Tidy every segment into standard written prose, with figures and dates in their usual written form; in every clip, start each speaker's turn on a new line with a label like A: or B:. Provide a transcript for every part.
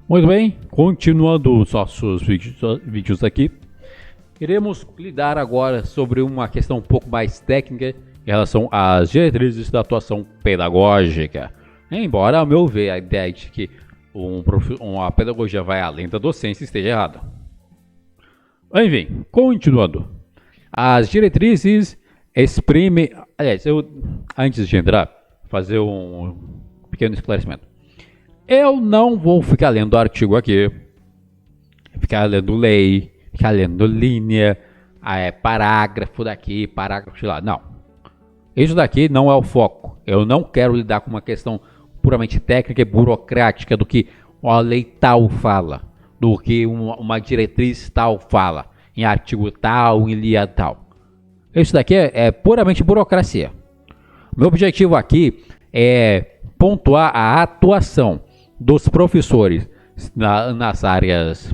A: Muito bem, continuando os nossos vídeos aqui, iremos lidar agora sobre uma questão um pouco mais técnica em relação às diretrizes da atuação pedagógica. Embora, ao meu ver, a ideia de que uma pedagogia vai além da docência esteja errada. Enfim, continuando. As diretrizes exprimem... Aliás, antes de entrar, fazer um pequeno esclarecimento. Eu não vou ficar lendo artigo aqui, ficar lendo lei, ficar lendo linha, parágrafo daqui, parágrafo de lá. Não. Isso daqui não é o foco. Eu não quero lidar com uma questão puramente técnica e burocrática do que a lei tal fala, do que uma diretriz tal fala, em artigo tal, em linha tal. Isso daqui é puramente burocracia. Meu objetivo aqui é pontuar a atuação dos professores nas áreas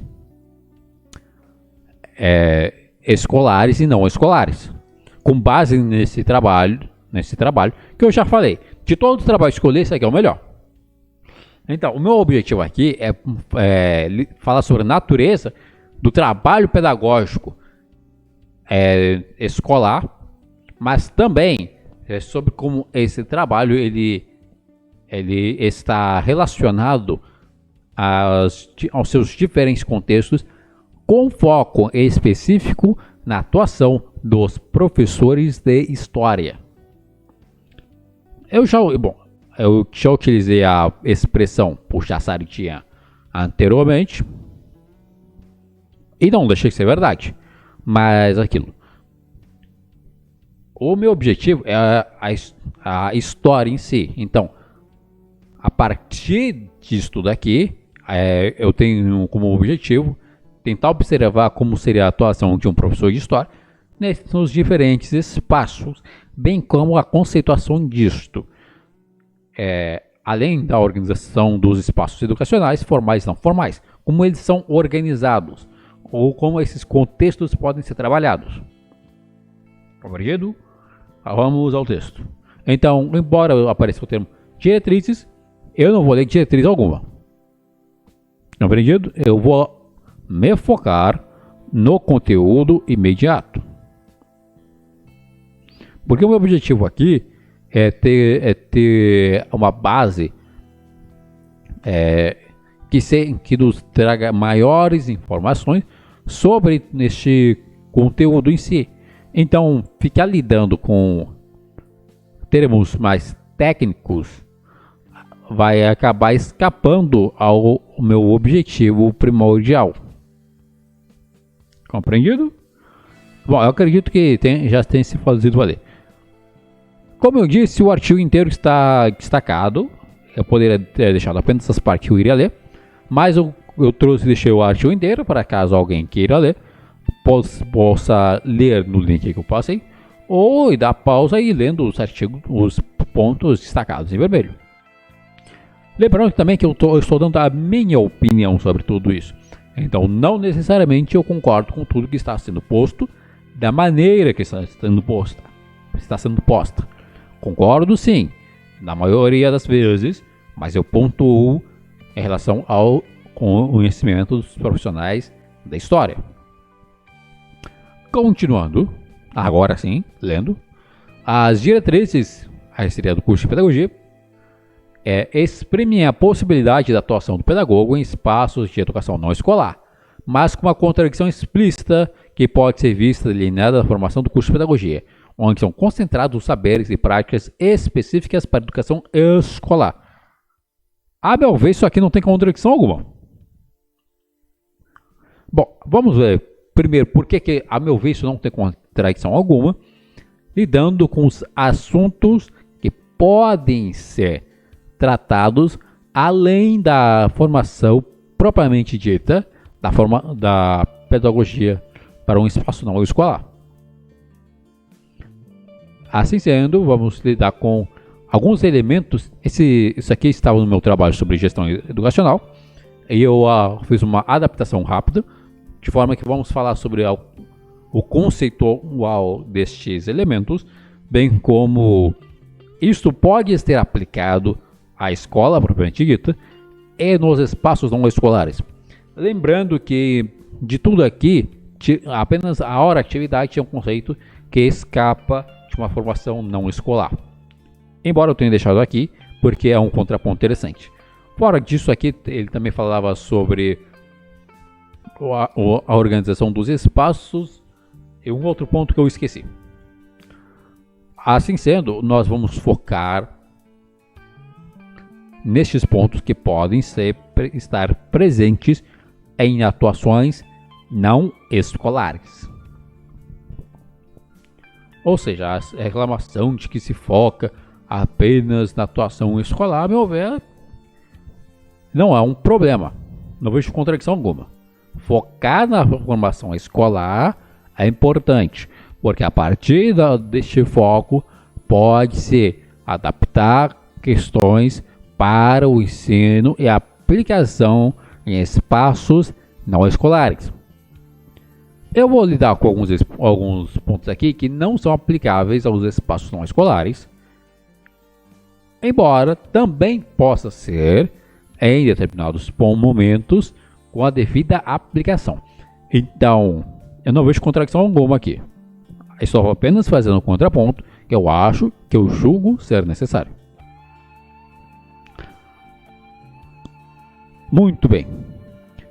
A: escolares e não escolares, com base nesse trabalho que eu já falei. De todo o trabalho escolher, esse aqui é o melhor. Então, o meu objetivo aqui é falar sobre a natureza do trabalho pedagógico escolar, mas também sobre como esse trabalho ele está relacionado aos seus diferentes contextos, com foco específico na atuação dos professores de história. Eu já utilizei a expressão puxar sardinha anteriormente, e não deixei de ser verdade, mas aquilo. O meu objetivo é a história em si. Então, a partir disso daqui, eu tenho como objetivo tentar observar como seria a atuação de um professor de história nos diferentes espaços, bem como a conceituação disto. Além da organização dos espaços educacionais, formais e não formais, como eles são organizados, ou como esses contextos podem ser trabalhados. Compreendido? Vamos ao texto. Então, embora apareça o termo diretrizes, eu não vou ler diretriz alguma. Compreendido? Eu vou me focar no conteúdo imediato. Porque o meu objetivo aqui é ter uma base que nos traga maiores informações sobre este conteúdo em si. Então, ficar lidando com termos mais técnicos vai acabar escapando ao meu objetivo primordial. Compreendido? Bom, eu acredito que já tenha se fazido ali. Como eu disse, o artigo inteiro está destacado. Eu poderia ter deixado apenas essas partes que eu iria ler, mas eu deixei o artigo inteiro para caso alguém queira ler, possa ler no link que eu passei, ou dar pausa e ir lendo os artigos, os pontos destacados em vermelho. Lembrando também que eu estou dando a minha opinião sobre tudo isso. Então, não necessariamente eu concordo com tudo que está sendo posto, da maneira que está sendo posta. Concordo sim, na maioria das vezes, mas eu pontuo em relação ao conhecimento dos profissionais da história. Continuando, agora sim, lendo, as diretrizes seria do curso de pedagogia exprimem a possibilidade da atuação do pedagogo em espaços de educação não escolar, mas com uma contradição explícita que pode ser vista delineada na formação do curso de pedagogia, onde são concentrados os saberes e práticas específicas para a educação escolar. A meu ver, isso aqui não tem contradição alguma. Bom, vamos ver primeiro por que a meu ver isso não tem contradição alguma, lidando com os assuntos que podem ser tratados além da formação propriamente dita da pedagogia para um espaço não escolar. Assim sendo, vamos lidar com alguns elementos. Isso aqui estava no meu trabalho sobre gestão educacional e eu fiz uma adaptação rápida, de forma que vamos falar sobre o conceitual destes elementos, bem como isto pode ser aplicado à escola propriamente dita e nos espaços não escolares. Lembrando que de tudo aqui, apenas a hora atividade é um conceito que escapa de uma formação não escolar. Embora eu tenha deixado aqui, porque é um contraponto interessante. Fora disso aqui, ele também falava sobre a organização dos espaços e um outro ponto que eu esqueci. Assim sendo, nós vamos focar nestes pontos que podem estar presentes em atuações não escolares. Ou seja, a reclamação de que se foca apenas na atuação escolar, a meu ver, não é um problema. Não vejo contradição alguma. Focar na formação escolar é importante, porque a partir deste foco pode-se adaptar questões para o ensino e aplicação em espaços não escolares. Eu vou lidar com alguns pontos aqui que não são aplicáveis aos espaços não escolares, embora também possa ser em determinados momentos com a devida aplicação. Então, eu não vejo contradição alguma aqui. Estou apenas fazendo um contraponto que eu julgo ser necessário. Muito bem.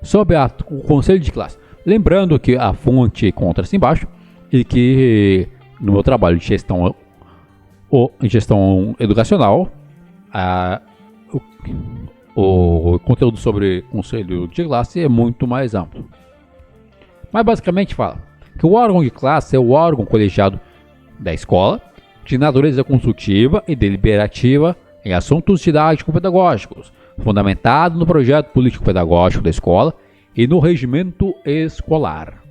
A: Sobre o conselho de classe. Lembrando que a fonte encontra-se embaixo e que no meu trabalho de gestão educacional, o conteúdo sobre conselho de classe é muito mais amplo. Mas basicamente fala que o órgão de classe é o órgão colegiado da escola, de natureza consultiva e deliberativa em assuntos didático-pedagógicos, fundamentado no projeto político-pedagógico da escola e no regimento escolar.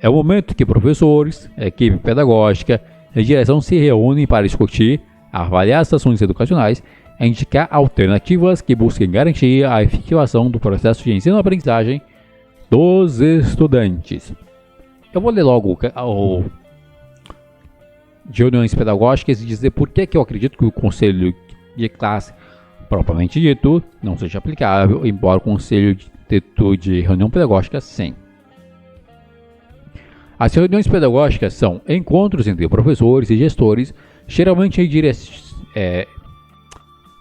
A: É o momento que professores, equipe pedagógica e direção se reúnem para discutir, avaliar as ações educacionais e indicar alternativas que busquem garantir a efetivação do processo de ensino-aprendizagem dos estudantes. Eu vou ler logo o de reuniões pedagógicas e dizer por que eu acredito que o conselho de classe, propriamente dito, não seja aplicável, embora o conselho de reunião pedagógica, sim. As reuniões pedagógicas são encontros entre professores e gestores, geralmente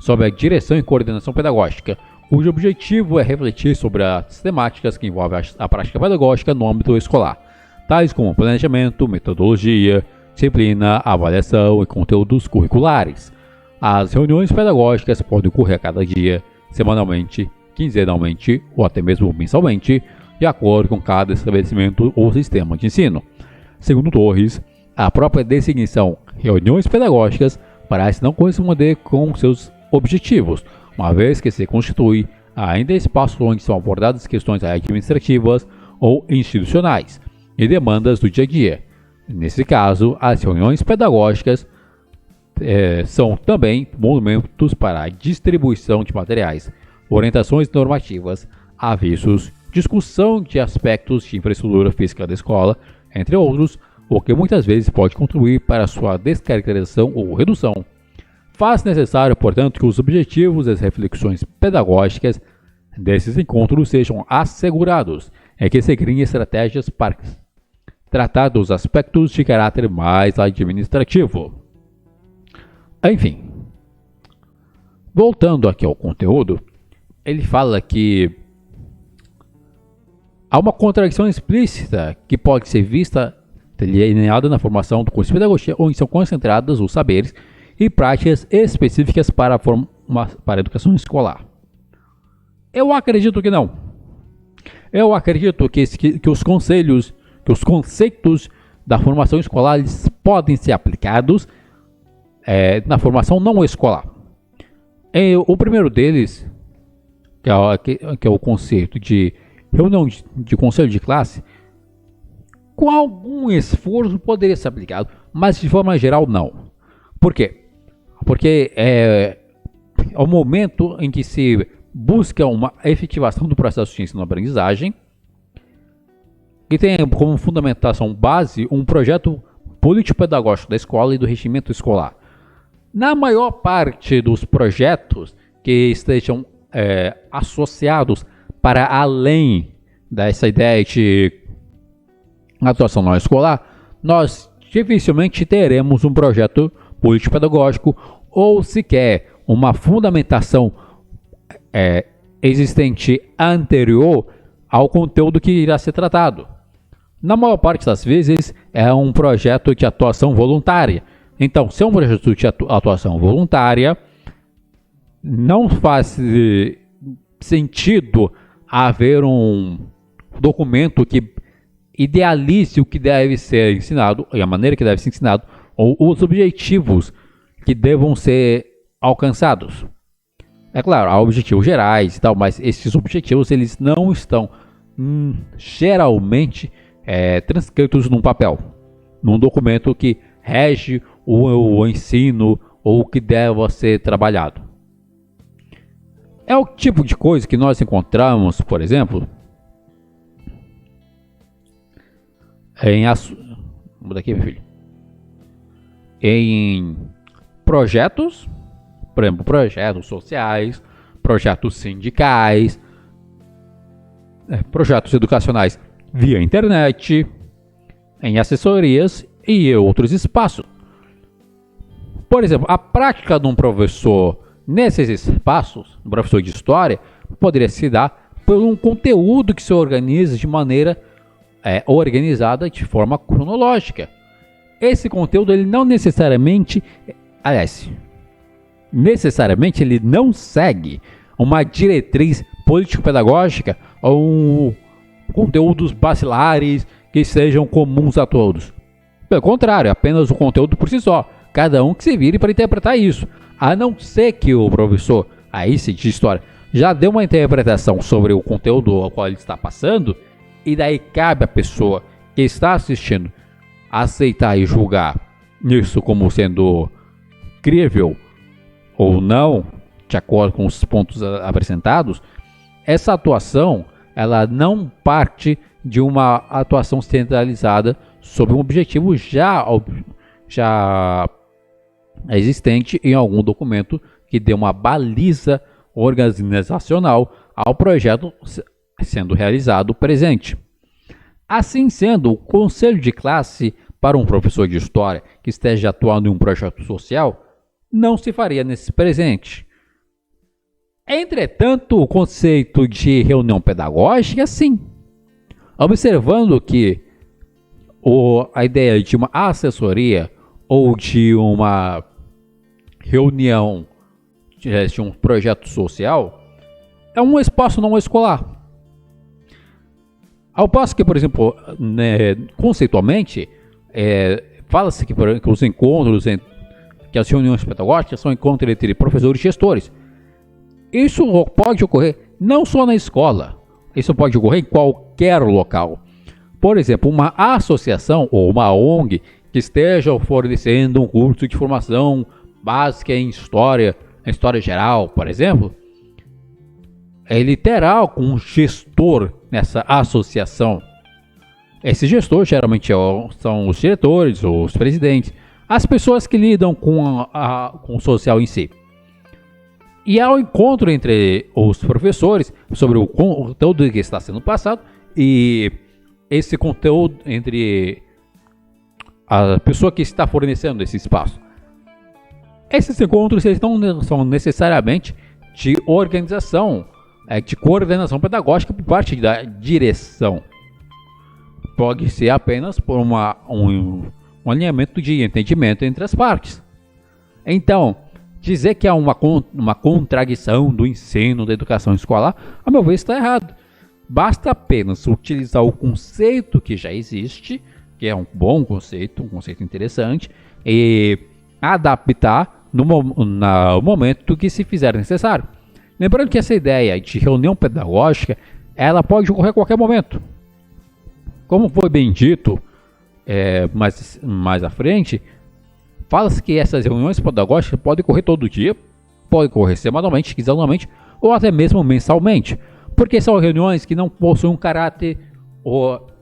A: sob a direção e coordenação pedagógica, cujo objetivo é refletir sobre as temáticas que envolvem a prática pedagógica no âmbito escolar, tais como planejamento, metodologia, disciplina, avaliação e conteúdos curriculares. As reuniões pedagógicas podem ocorrer a cada dia, semanalmente, quinzenalmente ou até mesmo mensalmente, de acordo com cada estabelecimento ou sistema de ensino. Segundo Torres, a própria designação reuniões pedagógicas parece não corresponder com seus objetivos, uma vez que se constitui ainda espaço onde são abordadas questões administrativas ou institucionais e demandas do dia a dia. Nesse caso, as reuniões pedagógicas são também momentos para a distribuição de materiais, orientações normativas, avisos, discussão de aspectos de infraestrutura física da escola, entre outros, o que muitas vezes pode contribuir para sua descaracterização ou redução. Faz necessário, portanto, que os objetivos e as reflexões pedagógicas desses encontros sejam assegurados e que se criem estratégias para tratar dos aspectos de caráter mais administrativo. Enfim, voltando aqui ao conteúdo, ele fala que há uma contradição explícita que pode ser vista delineada na formação do curso de pedagogia, onde são concentrados os saberes e práticas específicas para a educação escolar. Eu acredito que não. Eu acredito que os conceitos da formação escolar eles podem ser aplicados na formação não escolar. O primeiro deles, que é o conceito de reunião de conselho de classe, com algum esforço poderia ser aplicado, mas de forma geral não. Por quê? Porque é o momento em que se busca uma efetivação do processo de ensino-aprendizagem que tem como fundamentação base um projeto político-pedagógico da escola e do regimento escolar. Na maior parte dos projetos que estejam associados para além dessa ideia de atuação não escolar, nós dificilmente teremos um projeto político-pedagógico ou sequer uma fundamentação existente anterior ao conteúdo que irá ser tratado. Na maior parte das vezes, é um projeto de atuação voluntária. Então, se é um projeto de atuação voluntária, não faz sentido haver um documento que idealize o que deve ser ensinado, e a maneira que deve ser ensinado, ou os objetivos que devam ser alcançados. É claro, há objetivos gerais e tal, mas esses objetivos eles não estão geralmente transcritos num papel, num documento que rege o ensino ou o que deva ser trabalhado. É o tipo de coisa que nós encontramos, por exemplo, muda aqui, meu filho. Em projetos, por exemplo, projetos sociais, projetos sindicais, projetos educacionais via internet, em assessorias e outros espaços. Por exemplo, a prática de um professor nesses espaços, um professor de história, poderia se dar por um conteúdo que se organiza de maneira organizada de forma cronológica. Esse conteúdo ele não necessariamente, necessariamente ele não segue uma diretriz político-pedagógica ou conteúdos basilares que sejam comuns a todos. Pelo contrário, apenas o conteúdo por si só. Cada um que se vire para interpretar isso. A não ser que o professor, de história, já deu uma interpretação sobre o conteúdo ao qual ele está passando, e daí cabe à pessoa que está assistindo aceitar e julgar isso como sendo crível ou não, de acordo com os pontos apresentados. Essa atuação ela não parte de uma atuação centralizada sobre um objetivo já existente em algum documento que dê uma baliza organizacional ao projeto sendo realizado presente. Assim sendo, o conselho de classe para um professor de história que esteja atuando em um projeto social não se faria nesse presente. Entretanto, o conceito de reunião pedagógica, sim. Observando que a ideia de uma assessoria ou de uma reunião de um projeto social é um espaço não escolar. Ao passo que, por exemplo, conceitualmente, fala-se que os encontros, que as reuniões pedagógicas são encontros entre professores e gestores. Isso pode ocorrer não só na escola, isso pode ocorrer em qualquer local. Por exemplo, uma associação ou uma ONG que esteja fornecendo um curso de formação básica em história geral, por exemplo, ele terá um gestor nessa associação. Esse gestor geralmente são os diretores ou os presidentes, as pessoas que lidam com o social em si. E ao encontro entre os professores sobre o conteúdo que está sendo passado e esse conteúdo entre a pessoa que está fornecendo esse espaço. Esses encontros eles não são necessariamente de organização, de coordenação pedagógica por parte da direção. Pode ser apenas por um alinhamento de entendimento entre as partes. Então, dizer que há uma contradição do ensino da educação escolar, a meu ver, está errado. Basta apenas utilizar o conceito que já existe, que é um bom conceito, um conceito interessante, e adaptar no momento que se fizer necessário. Lembrando que essa ideia de reunião pedagógica, ela pode ocorrer a qualquer momento. Como foi bem dito mais à frente, fala-se que essas reuniões pedagógicas podem ocorrer todo dia, podem ocorrer semanalmente, quinzenalmente ou até mesmo mensalmente, porque são reuniões que não possuem um caráter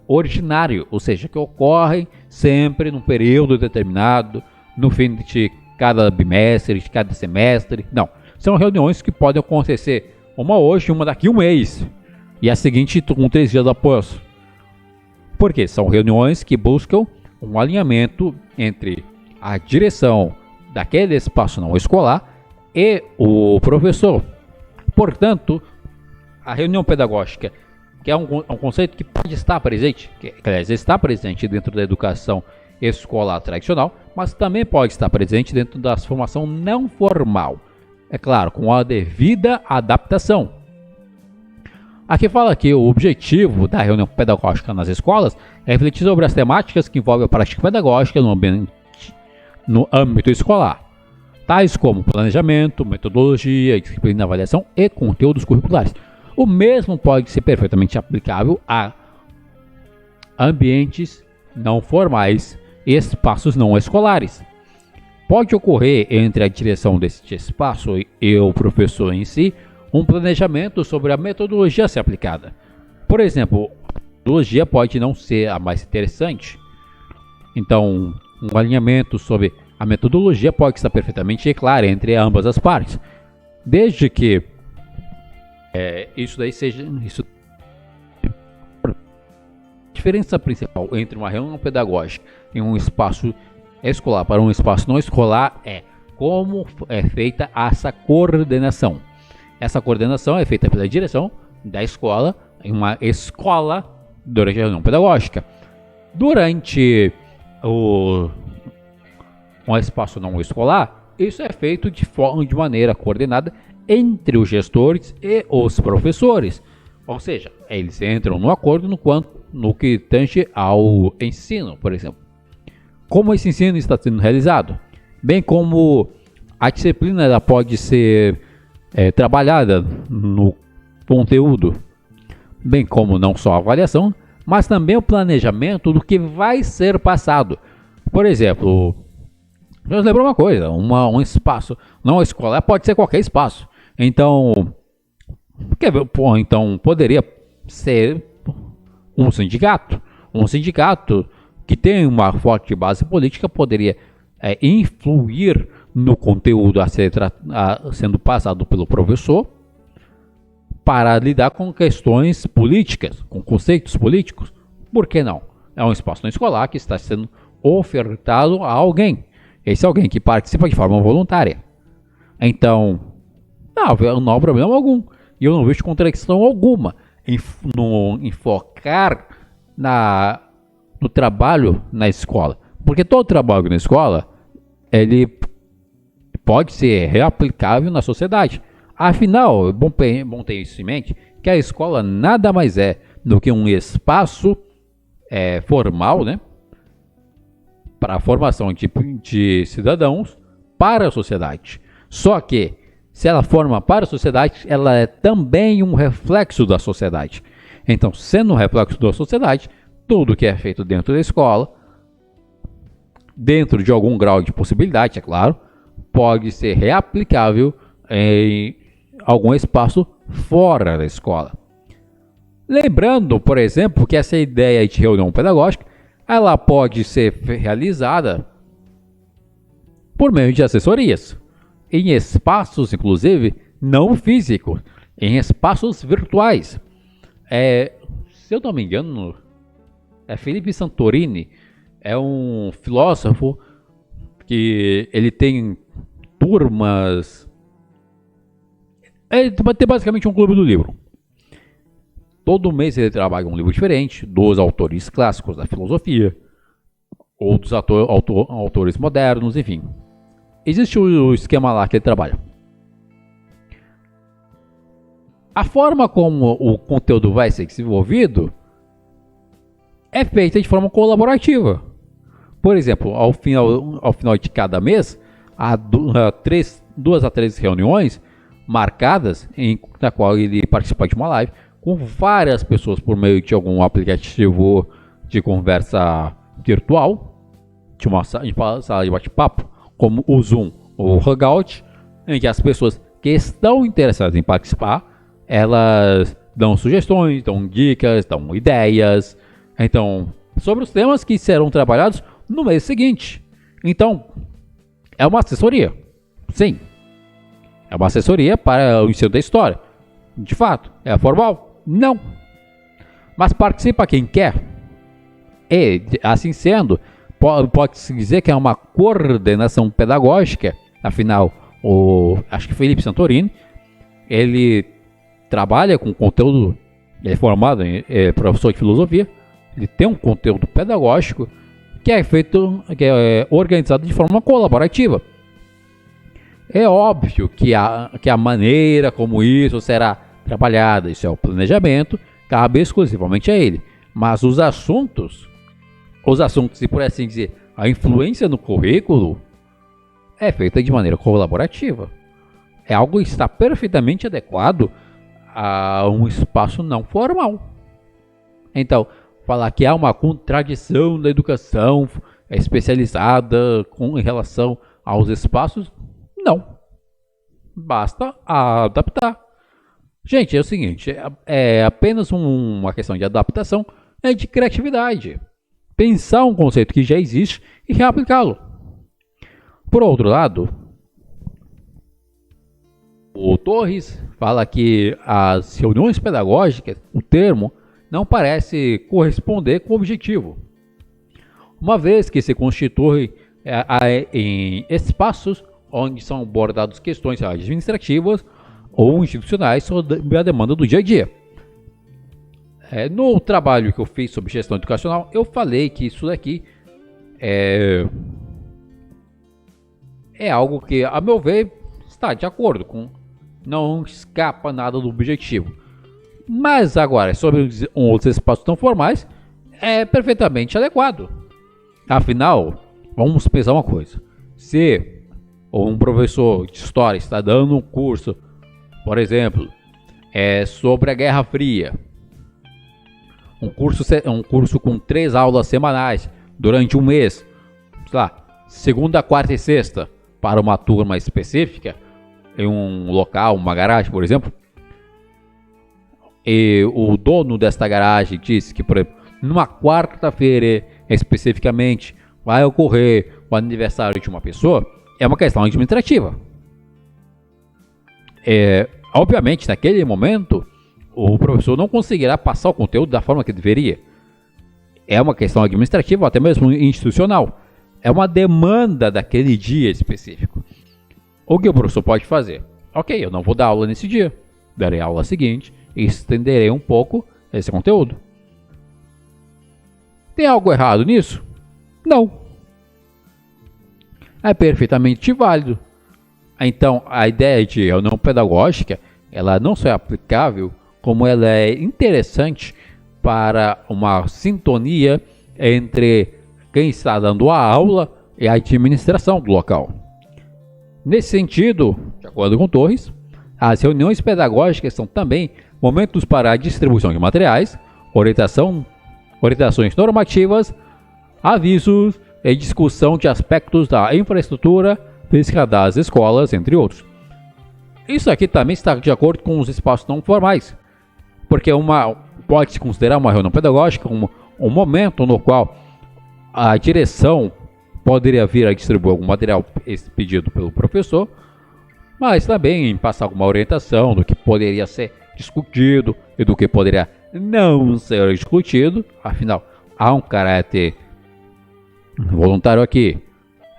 A: ordinário, ou seja, que ocorrem sempre num período determinado, no fim de cada bimestre, de cada semestre. Não, são reuniões que podem acontecer Uma hoje e uma daqui a um mês. E a seguinte com 3 dias após. Por quê? São reuniões que buscam um alinhamento entre a direção daquele espaço não escolar e o professor. Portanto, a reunião pedagógica, que é um conceito que pode estar presente, que aliás está presente dentro da educação escolar tradicional, mas também pode estar presente dentro da formação não formal. É claro, com a devida adaptação. Aqui fala que o objetivo da reunião pedagógica nas escolas é refletir sobre as temáticas que envolvem a prática pedagógica no âmbito escolar, tais como planejamento, metodologia, disciplina, avaliação e conteúdos curriculares. O mesmo pode ser perfeitamente aplicável a ambientes não formais e espaços não escolares. Pode ocorrer entre a direção desse espaço e o professor em si um planejamento sobre a metodologia a ser aplicada. Por exemplo, a metodologia pode não ser a mais interessante. Então, um alinhamento sobre a metodologia pode estar perfeitamente claro entre ambas as partes, desde que isso daí seja a diferença principal entre uma reunião pedagógica em um espaço escolar para um espaço não escolar é como é feita essa coordenação. Essa coordenação é feita pela direção da escola em uma escola durante a reunião pedagógica. Durante um espaço não escolar, isso é feito de maneira coordenada entre os gestores e os professores. Ou seja, eles entram no acordo no que tange ao ensino, por exemplo. Como esse ensino está sendo realizado, bem como a disciplina ela pode ser trabalhada no conteúdo, bem como não só a avaliação, mas também o planejamento do que vai ser passado. Por exemplo, nos lembra uma coisa, um espaço não escolar pode ser qualquer espaço. Então poderia ser um sindicato. Um sindicato que tem uma forte base política poderia influir no conteúdo sendo passado pelo professor para lidar com questões políticas, com conceitos políticos. Por que não? É um espaço não escolar que está sendo ofertado a alguém. Esse alguém que participa de forma voluntária. Então, não há problema algum. E eu não vejo contradição alguma em focar no trabalho na escola. Porque todo trabalho na escola, ele pode ser reaplicável na sociedade. Afinal, é bom ter isso em mente, que a escola nada mais é do que um espaço formal, né, para a formação de cidadãos para a sociedade. Só que, se ela forma para a sociedade, ela é também um reflexo da sociedade. Então, sendo um reflexo da sociedade, tudo que é feito dentro da escola, dentro de algum grau de possibilidade, é claro, pode ser reaplicável em algum espaço fora da escola. Lembrando, por exemplo, que essa ideia de reunião pedagógica, ela pode ser realizada por meio de assessorias, em espaços, inclusive, não físicos, em espaços virtuais. Se eu não me engano, Felipe Santorini é um filósofo que ele tem turmas. Ele tem basicamente um clube do livro. Todo mês ele trabalha um livro diferente, dos autores clássicos da filosofia, ou dos autores modernos, enfim. Existe o esquema lá que ele trabalha. A forma como o conteúdo vai ser desenvolvido é feita de forma colaborativa. Por exemplo, ao final de cada mês, há 2 a 3 reuniões marcadas, na qual ele participa de uma live com várias pessoas por meio de algum aplicativo de conversa virtual, de uma sala de bate-papo, como o Zoom ou o Hangout, em que as pessoas que estão interessadas em participar, elas dão sugestões, dão dicas, dão ideias, então, sobre os temas que serão trabalhados no mês seguinte. Então, é uma assessoria. Sim, é uma assessoria para o ensino da história. De fato, é formal? Não. Mas participa quem quer. E, assim sendo, pode-se dizer que é uma coordenação pedagógica. Afinal, acho que Felipe Santorini, ele trabalha com conteúdo, ele é formado é professor de filosofia, ele tem um conteúdo pedagógico que é feito, que é organizado de forma colaborativa. É óbvio que a maneira como isso será trabalhada, isso é o planejamento, cabe exclusivamente a ele. Mas os assuntos, e por assim dizer, a influência no currículo é feita de maneira colaborativa. É algo que está perfeitamente adequado a um espaço não formal. Então, falar que há uma contradição da educação especializada em relação aos espaços, não. Basta adaptar. Gente, é o seguinte, é apenas uma questão de adaptação, é de criatividade. Pensar um conceito que já existe e reaplicá-lo. Por outro lado, o Torres fala que as reuniões pedagógicas, o termo, não parece corresponder com o objetivo, uma vez que se constitui em espaços onde são abordadas questões administrativas ou institucionais sobre a demanda do dia a dia. No trabalho que eu fiz sobre gestão educacional, eu falei que isso daqui é algo que, a meu ver, está de acordo com, não escapa nada do objetivo. Mas agora, sobre os espaços não formais, é perfeitamente adequado. Afinal, vamos pensar uma coisa. Se um professor de história está dando um curso, por exemplo, sobre a Guerra Fria, um curso com 3 aulas semanais durante um mês, sei lá, segunda, quarta e sexta, para uma turma específica, em um local, uma garagem, por exemplo, e o dono desta garagem disse que, por exemplo, numa quarta-feira especificamente vai ocorrer o aniversário de uma pessoa, é uma questão administrativa. Obviamente, naquele momento, o professor não conseguirá passar o conteúdo da forma que deveria. É uma questão administrativa, até mesmo institucional. É uma demanda daquele dia específico. O que o professor pode fazer? Ok, eu não vou dar aula nesse dia. Darei a aula seguinte e estenderei um pouco esse conteúdo. Tem algo errado nisso? Não. É perfeitamente válido. Então, a ideia de reunião pedagógica, ela não só é aplicável, como ela é interessante para uma sintonia entre quem está dando a aula e a administração do local. Nesse sentido, de acordo com Torres, as reuniões pedagógicas são também momentos para a distribuição de materiais, orientações normativas, avisos e discussão de aspectos da infraestrutura física das escolas, entre outros. Isso aqui também está de acordo com os espaços não formais, porque pode-se considerar uma reunião pedagógica um momento no qual a direção poderia vir a distribuir algum material pedido pelo professor, mas também passar alguma orientação do que poderia ser discutido e do que poderia não ser discutido. Afinal, há um caráter voluntário aqui.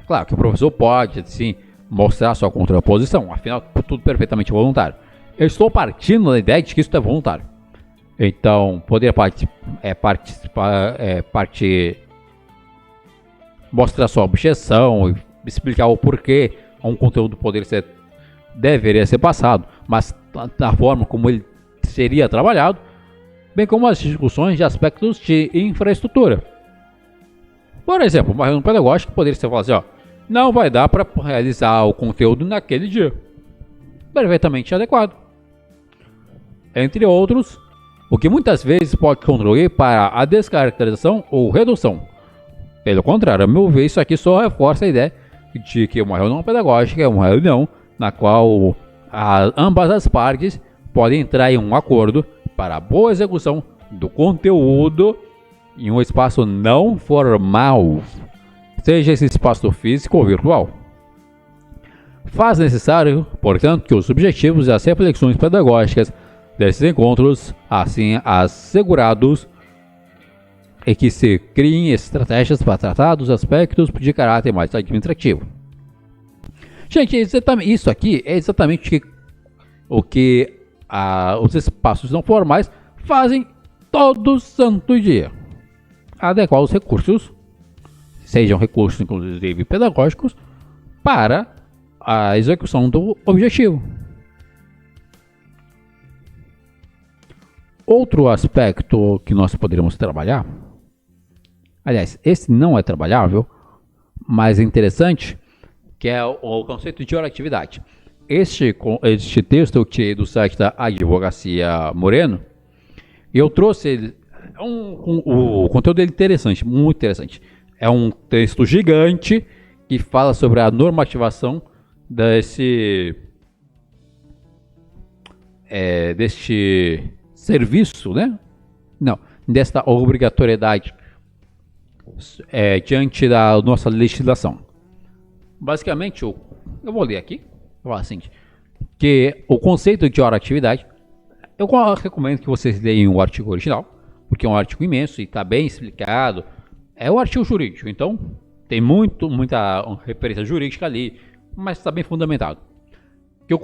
A: Claro que o professor pode, sim, mostrar sua contraposição, afinal, tudo perfeitamente voluntário. Eu estou partindo da ideia de que isso é voluntário. Então, poderia mostrar sua objeção, explicar o porquê um conteúdo deveria ser passado, mas da forma como ele seria trabalhado, bem como as discussões de aspectos de infraestrutura. Por exemplo, uma reunião pedagógica poderia ser falar assim, não vai dar para realizar o conteúdo naquele dia. Perfeitamente adequado. Entre outros, o que muitas vezes pode contribuir para a descaracterização ou redução. Pelo contrário, a meu ver, isso aqui só reforça a ideia de que uma reunião pedagógica é uma reunião na qual ambas as partes podem entrar em um acordo para a boa execução do conteúdo em um espaço não formal, seja esse espaço físico ou virtual. Faz necessário, portanto, que os objetivos e as reflexões pedagógicas desses encontros, assim assegurados, é que se criem estratégias para tratar dos aspectos de caráter mais administrativo. Gente, isso aqui é exatamente o que os espaços não formais fazem todo santo dia. Adequar os recursos, sejam recursos inclusive pedagógicos, para a execução do objetivo. Outro aspecto que nós poderíamos trabalhar, aliás, esse não é trabalhável, mas é interessante, que é o conceito de hora-atividade. Este texto eu tirei do site da Advocacia Moreno, e eu trouxe ele, o conteúdo dele é interessante, muito interessante. É um texto gigante que fala sobre a normativação deste serviço, né? Não, desta obrigatoriedade diante da nossa legislação. Basicamente, eu vou ler aqui, eu falo assim, que o conceito de hora-atividade, eu recomendo que vocês leiam o artigo original, porque é um artigo imenso e está bem explicado. É um artigo jurídico, então tem muita referência jurídica ali, mas está bem fundamentado. Que o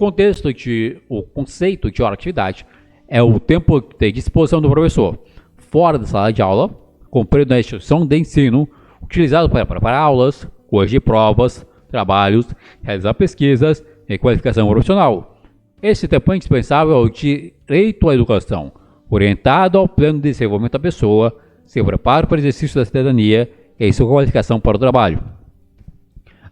A: conceito de hora-atividade é o tempo de disposição do professor fora da sala de aula, compreendo na instituição de ensino, utilizado para preparar aulas, corrigir provas, trabalhos, realizar pesquisas e qualificação profissional. Esse tempo é indispensável ao direito à educação, orientado ao pleno desenvolvimento da pessoa, seu preparo para o exercício da cidadania e sua qualificação para o trabalho.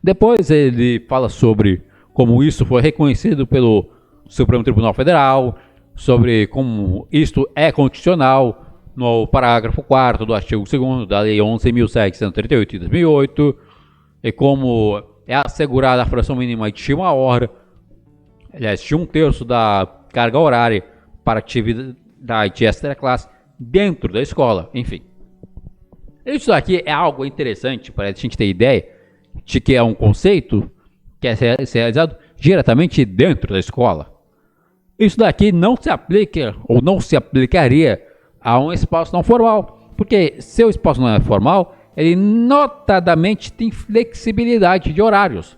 A: Depois ele fala sobre como isso foi reconhecido pelo Supremo Tribunal Federal, sobre como isto é constitucional no parágrafo 4º do artigo 2º da Lei 11.738 de 2008, e como é assegurada a fração mínima de 1 hora, aliás, de 1/3 da carga horária para atividade extra-classe dentro da escola, enfim. Isso aqui é algo interessante para a gente ter ideia de que é um conceito que é realizado diretamente dentro da escola. Isso daqui não se aplica ou não se aplicaria a um espaço não formal, porque se o espaço não é formal, ele notadamente tem flexibilidade de horários.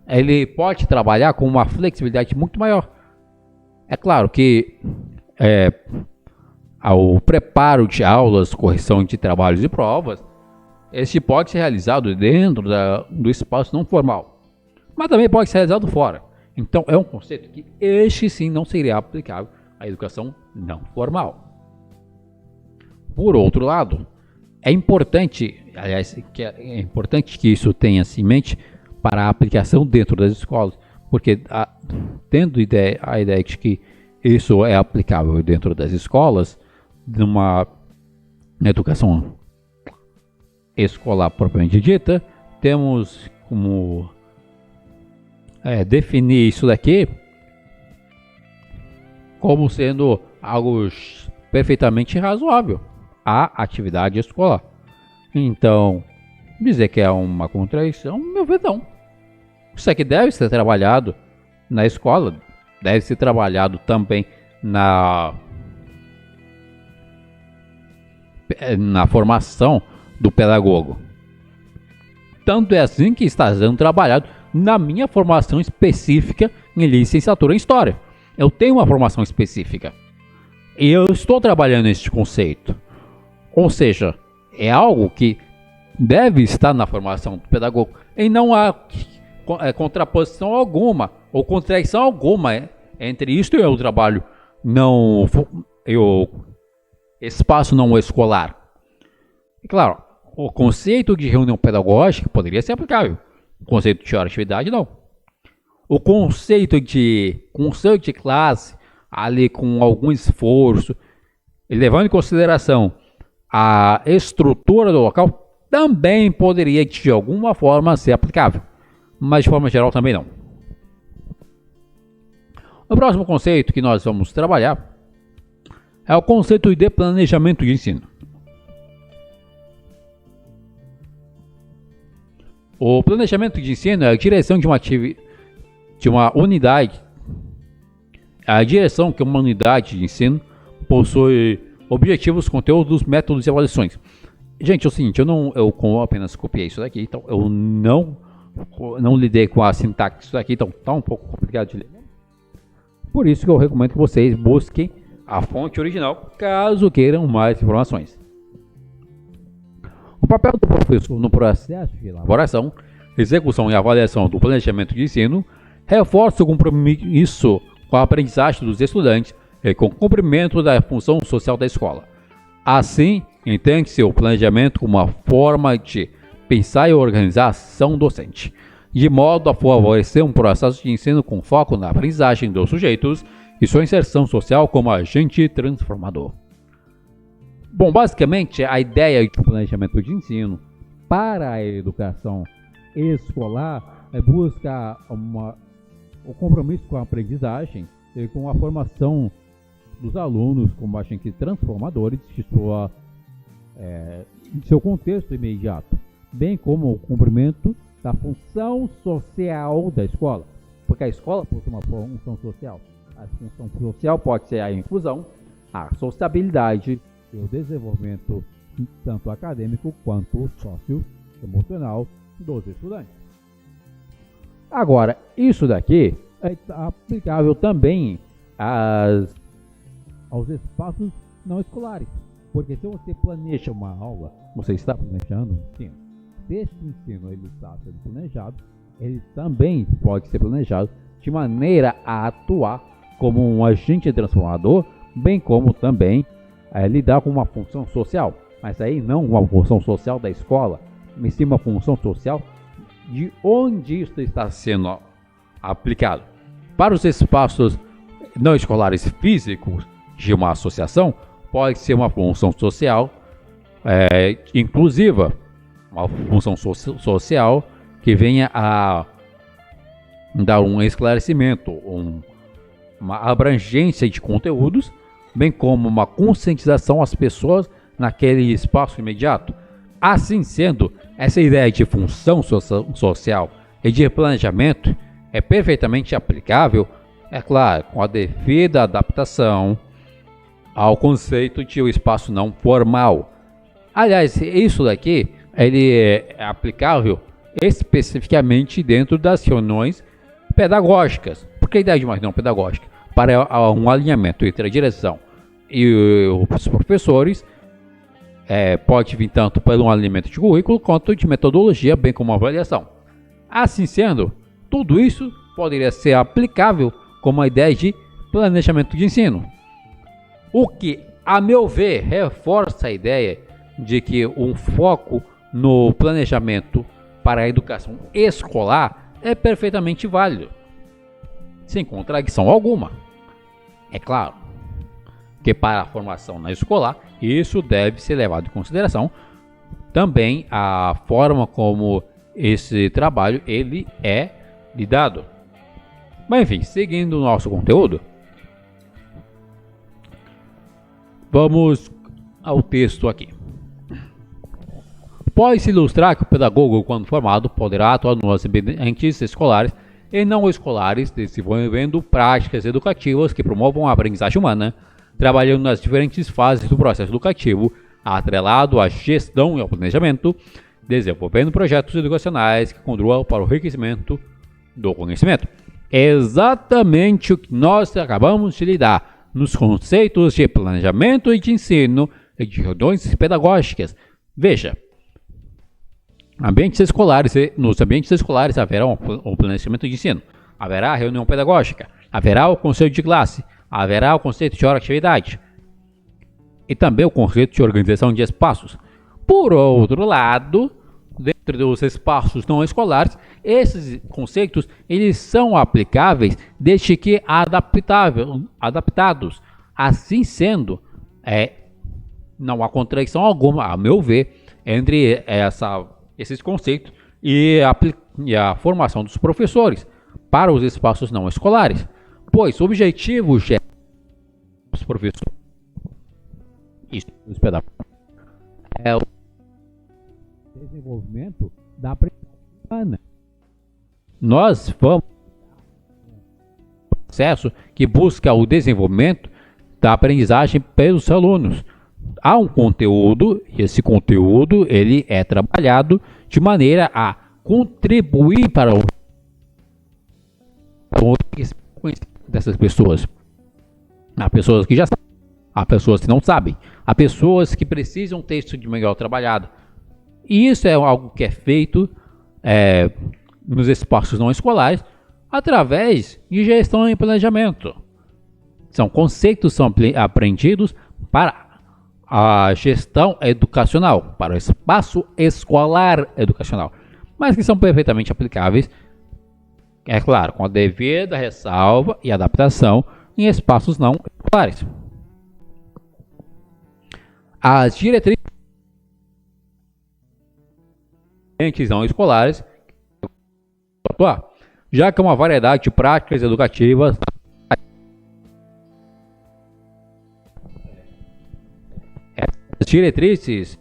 A: Ele pode trabalhar com uma flexibilidade muito maior. É claro que ao preparo de aulas, correção de trabalhos e provas, este pode ser realizado dentro do espaço não formal, mas também pode ser realizado fora. Então é um conceito que este sim não seria aplicável à educação não formal. Por outro lado, é importante que isso tenha-se em mente para a aplicação dentro das escolas, porque tendo a ideia de que isso é aplicável dentro das escolas, numa educação escolar propriamente dita, temos como definir isso daqui como sendo algo perfeitamente razoável à atividade escolar. Então, dizer que é uma contradição, meu ver, não. Isso aqui deve ser trabalhado na escola, deve ser trabalhado também na formação do pedagogo. Tanto é assim que está sendo trabalhado na minha formação específica em licenciatura em História. Eu tenho uma formação específica e eu estou trabalhando neste conceito. Ou seja, é algo que deve estar na formação do pedagogo e não há contraposição alguma ou contradição alguma entre isto e o trabalho espaço não escolar. E claro, o conceito de reunião pedagógica poderia ser aplicável. O conceito de hora-atividade, não. O conceito de classe, ali com algum esforço, levando em consideração a estrutura do local, também poderia, de alguma forma, ser aplicável. Mas, de forma geral, também não. O próximo conceito que nós vamos trabalhar é o conceito de planejamento de ensino. O planejamento de ensino é a direção de uma unidade, A direção, que é uma unidade de ensino, possui objetivos, conteúdos, métodos e avaliações. Gente, é o seguinte, eu apenas copiei isso daqui, então eu não lidei com a sintaxe disso daqui, então tá um pouco complicado de ler. Por isso que eu recomendo que vocês busquem a fonte original, caso queiram mais informações. O papel do professor no processo de elaboração, execução e avaliação do planejamento de ensino reforça o compromisso com a aprendizagem dos estudantes e com o cumprimento da função social da escola. Assim, entende-se o planejamento como uma forma de pensar e organizar a ação docente, de modo a favorecer um processo de ensino com foco na aprendizagem dos sujeitos e sua inserção social como agente transformador. Bom, basicamente, a ideia de planejamento de ensino para a educação escolar é buscar o compromisso com a aprendizagem e com a formação dos alunos como agentes transformadores de seu contexto imediato, bem como o cumprimento da função social da escola, porque a escola possui uma função social. A função social pode ser a inclusão, a sociabilidade e o desenvolvimento tanto acadêmico quanto socioemocional dos estudantes. Agora, isso daqui é aplicável também aos espaços não escolares, porque se você planeja uma aula, você está planejando um ensino. Se esse ensino ele está sendo planejado, ele também pode ser planejado de maneira a atuar como um agente transformador, bem como também lidar com uma função social, mas aí não uma função social da escola, mas sim uma função social de onde isso está sendo aplicado. Para os espaços não escolares físicos de uma associação, pode ser uma função social inclusiva, uma função social que venha a dar um esclarecimento, uma abrangência de conteúdos, bem como uma conscientização às pessoas naquele espaço imediato. Assim sendo, essa ideia de função social e de planejamento é perfeitamente aplicável, é claro, com a devida adaptação ao conceito de um espaço não formal. Aliás, isso daqui ele é aplicável especificamente dentro das reuniões pedagógicas. Por que a ideia de uma reunião pedagógica? Para um alinhamento entre a direção e os professores, pode vir tanto por um alinhamento de currículo quanto de metodologia, bem como avaliação. Assim sendo, tudo isso poderia ser aplicável como uma ideia de planejamento de ensino. O que, a meu ver, reforça a ideia de que um foco no planejamento para a educação escolar é perfeitamente válido, sem contradição alguma. É claro que para a formação na escolar, isso deve ser levado em consideração também a forma como esse trabalho ele é lidado. Mas enfim, seguindo o nosso conteúdo, vamos ao texto aqui. Pode-se ilustrar que o pedagogo, quando formado, poderá atuar nos ambientes escolares e não escolares, desenvolvendo práticas educativas que promovam a aprendizagem humana, trabalhando nas diferentes fases do processo educativo, atrelado à gestão e ao planejamento, desenvolvendo projetos educacionais que contribuam para o enriquecimento do conhecimento. Exatamente o que nós acabamos de lidar nos conceitos de planejamento e de ensino e de reuniões pedagógicas. Veja, nos ambientes escolares haverá um planejamento de ensino, haverá a reunião pedagógica, haverá o conselho de classe, haverá o conceito de hora-atividade e também o conceito de organização de espaços. Por outro lado, dentro dos espaços não escolares, esses conceitos eles são aplicáveis desde que adaptados. Assim sendo, não há contradição alguma, a meu ver, entre esses conceitos e a formação dos professores para os espaços não escolares, pois o objetivo geral dos professores dos pedagogos é o desenvolvimento da aprendizagem humana. Nós vamos processo que busca o desenvolvimento da aprendizagem pelos alunos. Há um conteúdo, e esse conteúdo ele é trabalhado de maneira a contribuir para o conhecimento dessas pessoas. Há pessoas que já sabem, há pessoas que não sabem, há pessoas que precisam ter isso de melhor trabalhado. E isso é algo que é feito nos espaços não escolares através de gestão e planejamento. São conceitos que são aprendidos para a gestão educacional, para o espaço escolar educacional, mas que são perfeitamente aplicáveis, é claro, com a devida ressalva e adaptação em espaços não escolares. As diretrizes não escolares, já que uma variedade de práticas educativas as diretrizes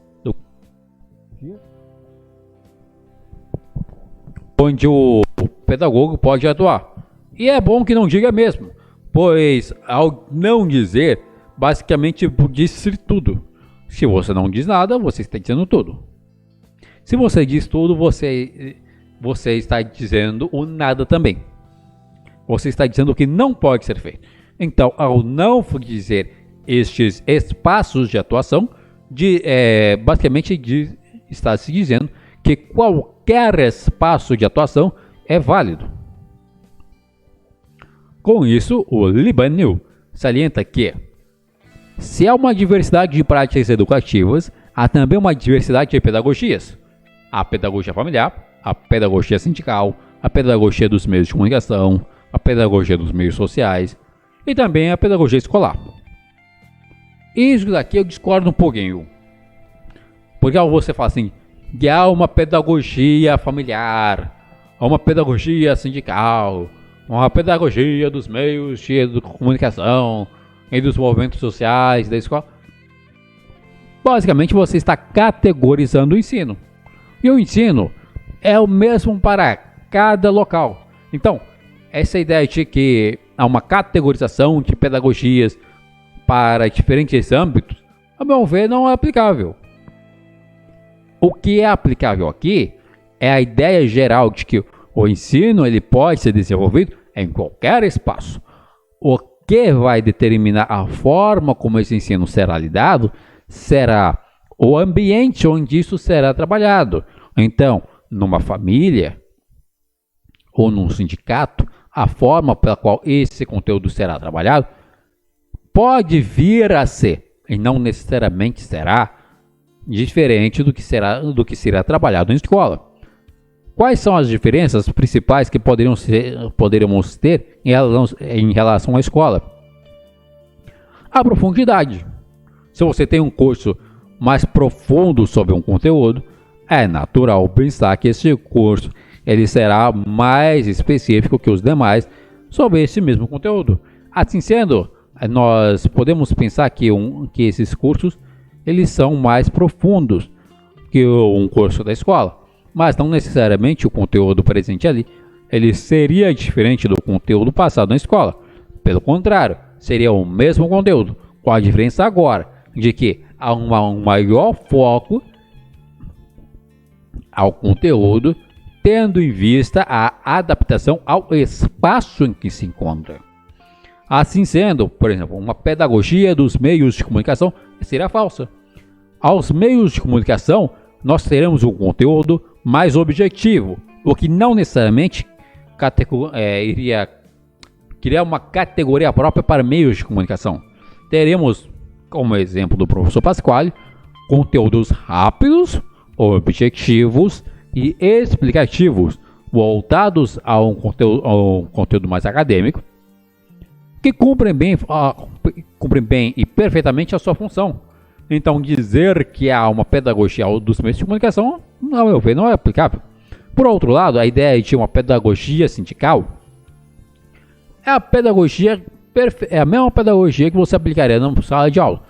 A: onde o pedagogo pode atuar. E é bom que não diga mesmo, pois ao não dizer, basicamente disse tudo. Se você não diz nada, você está dizendo tudo. Se você diz tudo, você está dizendo o nada também. Você está dizendo o que não pode ser feito. Então, ao não dizer estes espaços de atuação, basicamente está se dizendo que qualquer espaço de atuação é válido. Com isso, o Libanil salienta que, se há uma diversidade de práticas educativas, há também uma diversidade de pedagogias. A pedagogia familiar, a pedagogia sindical, a pedagogia dos meios de comunicação, a pedagogia dos meios sociais e também a pedagogia escolar. Isso daqui eu discordo um pouquinho. Porque você fala assim, que há uma pedagogia familiar, há uma pedagogia sindical, uma pedagogia dos meios de comunicação e dos movimentos sociais da escola. Basicamente você está categorizando o ensino. E o ensino é o mesmo para cada local. Então, essa ideia de que há uma categorização de pedagogias para diferentes âmbitos, a meu ver, não é aplicável. O que é aplicável aqui é a ideia geral de que o ensino ele pode ser desenvolvido em qualquer espaço. O que vai determinar a forma como esse ensino será lidado será o ambiente onde isso será trabalhado. Então, numa família ou num sindicato, a forma pela qual esse conteúdo será trabalhado pode vir a ser, e não necessariamente será, diferente do que será trabalhado na escola. Quais são as diferenças principais que poderíamos ter em relação à escola? A profundidade. Se você tem um curso mais profundo sobre um conteúdo, é natural pensar que esse curso ele será mais específico que os demais sobre esse mesmo conteúdo. Assim sendo, nós podemos pensar que esses cursos eles são mais profundos que um curso da escola, mas não necessariamente o conteúdo presente ali ele seria diferente do conteúdo passado na escola. Pelo contrário, seria o mesmo conteúdo, com a diferença agora de que há um maior foco ao conteúdo, tendo em vista a adaptação ao espaço em que se encontra. Assim sendo, por exemplo, uma pedagogia dos meios de comunicação seria falsa. Aos meios de comunicação, nós teremos um conteúdo mais objetivo, o que não necessariamente iria criar uma categoria própria para meios de comunicação. Teremos, como exemplo do professor Pasquale, conteúdos rápidos, objetivos e explicativos, voltados a um conteúdo mais acadêmico, que cumprem bem e perfeitamente a sua função. Então, dizer que há uma pedagogia dos meios de comunicação, ao meu ver, não é aplicável. Por outro lado, a ideia de uma pedagogia sindical é a mesma pedagogia que você aplicaria na sala de aula,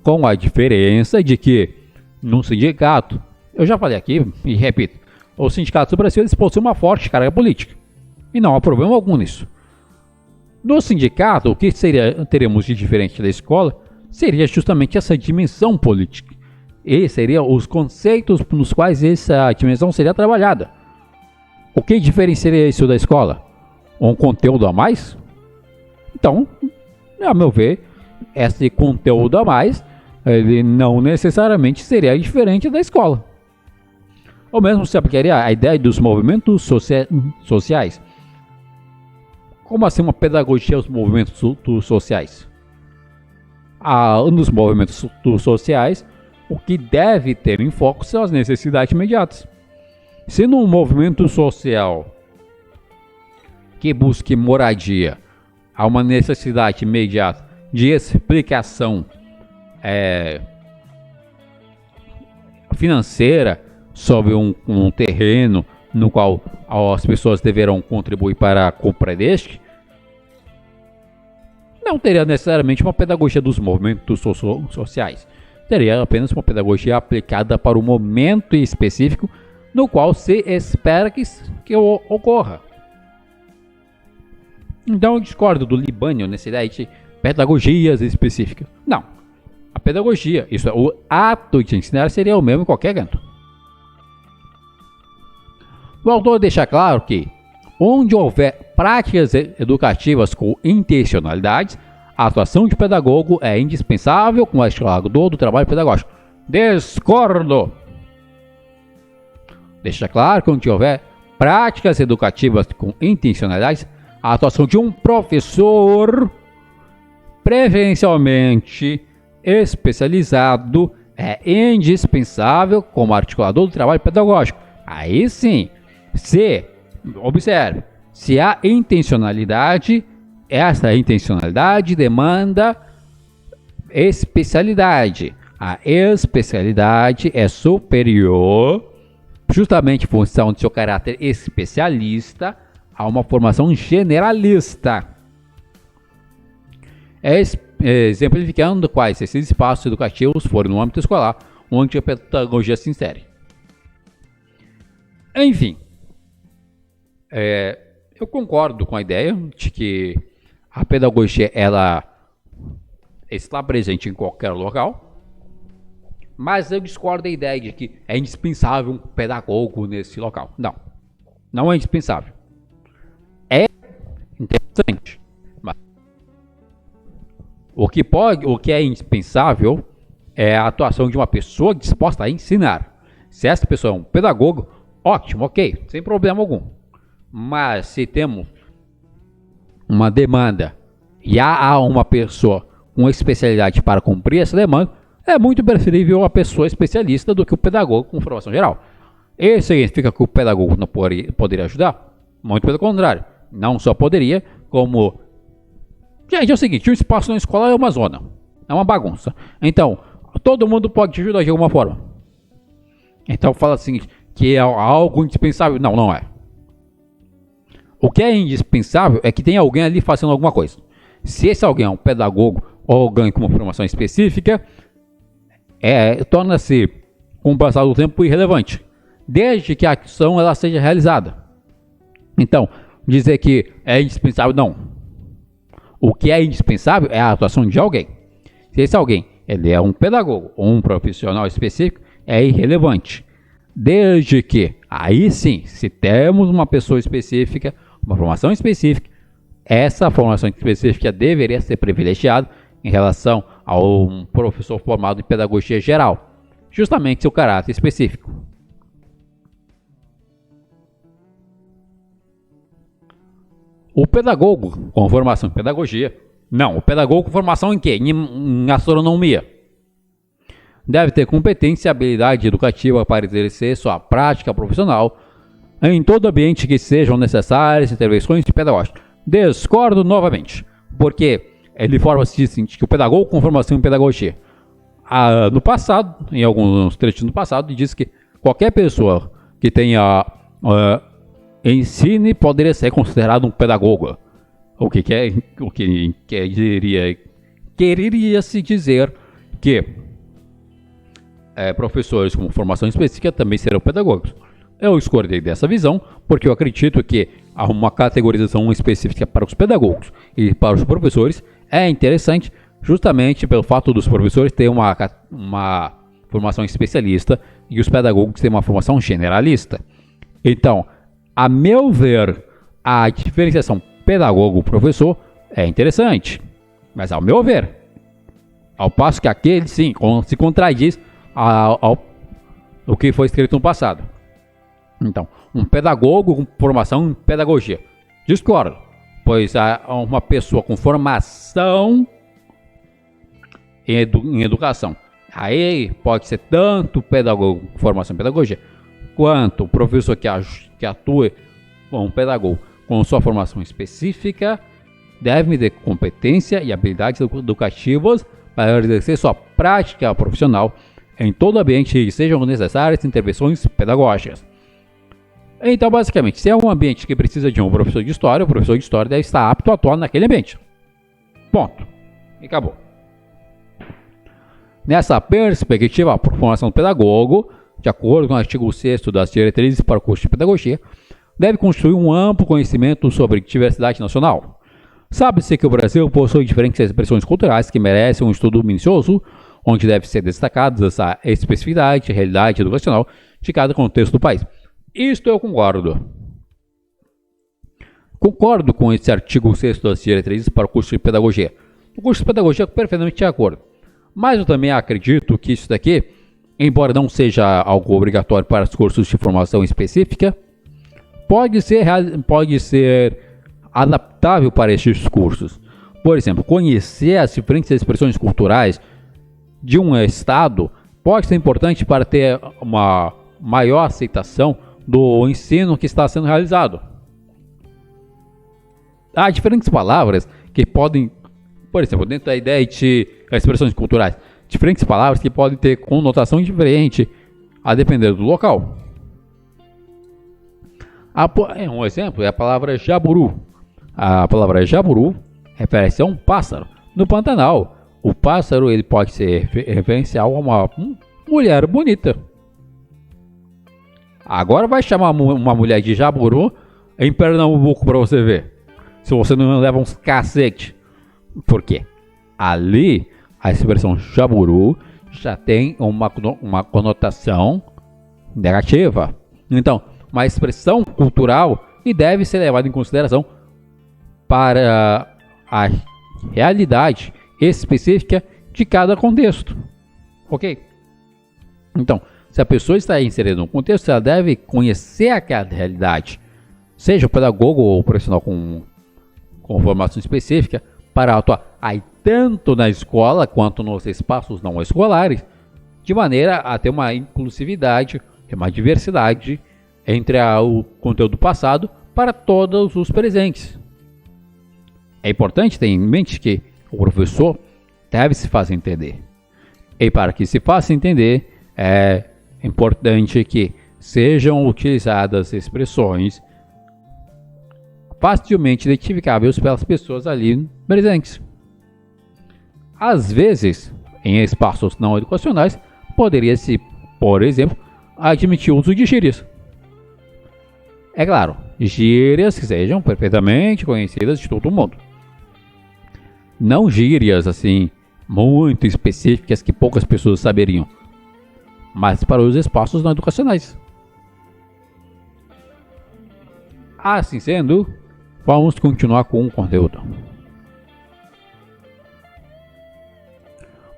A: com a diferença de que, num sindicato, eu já falei aqui e repito, os sindicatos do Brasil eles possuem uma forte carga política, e não há problema algum nisso. No sindicato, o que teremos de diferente da escola seria justamente essa dimensão política. E seriam os conceitos nos quais essa dimensão seria trabalhada. O que diferenciaria isso da escola? Um conteúdo a mais? Então, a meu ver, esse conteúdo a mais, ele não necessariamente seria diferente da escola. Ou mesmo se aplicaria a ideia dos movimentos sociais. Como assim uma pedagogia aos movimentos sociais? Nos movimentos sociais, o que deve ter em foco são as necessidades imediatas. Se num movimento social que busque moradia, há uma necessidade imediata de explicação financeira sobre um terreno no qual as pessoas deverão contribuir para a compra deste, não teria necessariamente uma pedagogia dos movimentos sociais. Teria apenas uma pedagogia aplicada para o momento específico no qual se espera que ocorra. Então eu discordo do Libânio nessa ideia de pedagogias específicas. Não. A pedagogia, isso é, o ato de ensinar seria o mesmo em qualquer canto. O autor deixa claro que, onde houver práticas educativas com intencionalidades, a atuação de pedagogo é indispensável como estimulador do trabalho pedagógico. Discordo! Deixa claro que onde houver práticas educativas com intencionalidades, a atuação de um professor preferencialmente especializado é indispensável como articulador do trabalho pedagógico. Aí sim, observe, se há intencionalidade, essa intencionalidade demanda especialidade. A especialidade é superior, justamente em função de seu caráter especialista, a uma formação generalista. Exemplificando quais esses espaços educativos forem no âmbito escolar, onde a pedagogia se insere. Enfim, eu concordo com a ideia de que a pedagogia ela está presente em qualquer local, mas eu discordo da ideia de que é indispensável um pedagogo nesse local. Não, não é indispensável. É interessante, mas o que é indispensável é a atuação de uma pessoa disposta a ensinar. Se essa pessoa é um pedagogo, ótimo, ok, sem problema algum. Mas se temos uma demanda e há uma pessoa com especialidade para cumprir essa demanda, é muito preferível a pessoa especialista do que o pedagogo com formação geral. Isso significa que o pedagogo não poderia ajudar? Muito pelo contrário. Não só poderia, como... Gente, é o seguinte, o espaço na escola é uma zona, é uma bagunça. Então, todo mundo pode ajudar de alguma forma. Então fala o seguinte, que é algo indispensável. Não, não é. O que é indispensável é que tenha alguém ali fazendo alguma coisa. Se esse alguém é um pedagogo ou alguém com uma formação específica, torna-se, com o passar do tempo, irrelevante, desde que a ação ela seja realizada. Então, dizer que é indispensável, não. O que é indispensável é a atuação de alguém. Se esse alguém ele é um pedagogo ou um profissional específico, é irrelevante. Desde que, aí sim, se temos uma pessoa específica, uma formação específica, essa formação específica deveria ser privilegiada em relação a um professor formado em pedagogia geral, justamente seu caráter específico. O pedagogo com formação em pedagogia, não, o pedagogo com formação em quê? Em astronomia. Deve ter competência e habilidade educativa para exercer sua prática profissional em todo ambiente que sejam necessárias intervenções pedagógicas. Discordo novamente, porque ele forma-se que o pedagogo com formação em pedagogia, no passado, em alguns trechos no passado, diz que qualquer pessoa que tenha ensine poderia ser considerado um pedagogo. O que quereria se dizer que professores com formação específica também serão pedagogos. Eu discordei dessa visão porque eu acredito que há uma categorização específica para os pedagogos e para os professores é interessante justamente pelo fato dos professores terem uma formação especialista e os pedagogos terem uma formação generalista. Então, a meu ver, a diferenciação pedagogo-professor é interessante, mas ao meu ver, ao passo que aquele sim se contradiz ao que foi escrito no passado. Então, um pedagogo com formação em pedagogia, discordo, pois uma pessoa com formação em educação, aí pode ser tanto pedagogo com formação em pedagogia, quanto o professor que atua como pedagogo com sua formação específica, deve ter competência e habilidades educativas para exercer sua prática profissional em todo ambiente que sejam necessárias intervenções pedagógicas. Então, basicamente, se é um ambiente que precisa de um professor de história, o professor de história deve estar apto a atuar naquele ambiente. Ponto. E acabou. Nessa perspectiva, a formação do pedagogo, de acordo com o artigo 6º das diretrizes para o curso de pedagogia, deve construir um amplo conhecimento sobre diversidade nacional. Sabe-se que o Brasil possui diferentes expressões culturais que merecem um estudo minucioso, onde deve ser destacada essa especificidade e realidade educacional de cada contexto do país. Isto eu concordo. Concordo com esse artigo 6º das diretrizes para o curso de pedagogia. O curso de pedagogia é perfeitamente de acordo. Mas eu também acredito que isso daqui, embora não seja algo obrigatório para os cursos de formação específica, pode ser adaptável para estes cursos. Por exemplo, conhecer as diferentes expressões culturais de um estado pode ser importante para ter uma maior aceitação do ensino que está sendo realizado. Há diferentes palavras que podem, por exemplo, dentro da ideia de expressões culturais, diferentes palavras que podem ter conotação diferente a depender do local. Um exemplo é a palavra jaburu. A palavra jaburu refere-se a um pássaro. No Pantanal, o pássaro ele pode ser referencial a uma mulher bonita. Agora vai chamar uma mulher de jaburu em Pernambuco para você ver. Se você não leva uns cacete. Por quê? Ali, a expressão jaburu já tem uma conotação negativa. Então, uma expressão cultural e deve ser levada em consideração para a realidade específica de cada contexto. Ok? Então, se a pessoa está inserida num contexto, ela deve conhecer aquela realidade, seja o pedagogo ou o profissional com formação específica, para atuar aí tanto na escola quanto nos espaços não escolares, de maneira a ter uma inclusividade, uma diversidade entre o conteúdo passado para todos os presentes. É importante ter em mente que o professor deve se fazer entender. E para que se faça entender, é importante que sejam utilizadas expressões facilmente identificáveis pelas pessoas ali presentes. Às vezes, em espaços não educacionais, poderia-se, por exemplo, admitir o uso de gírias. É claro, gírias que sejam perfeitamente conhecidas de todo mundo. Não gírias assim muito específicas que poucas pessoas saberiam, mas para os espaços não educacionais. Assim sendo, vamos continuar com o conteúdo.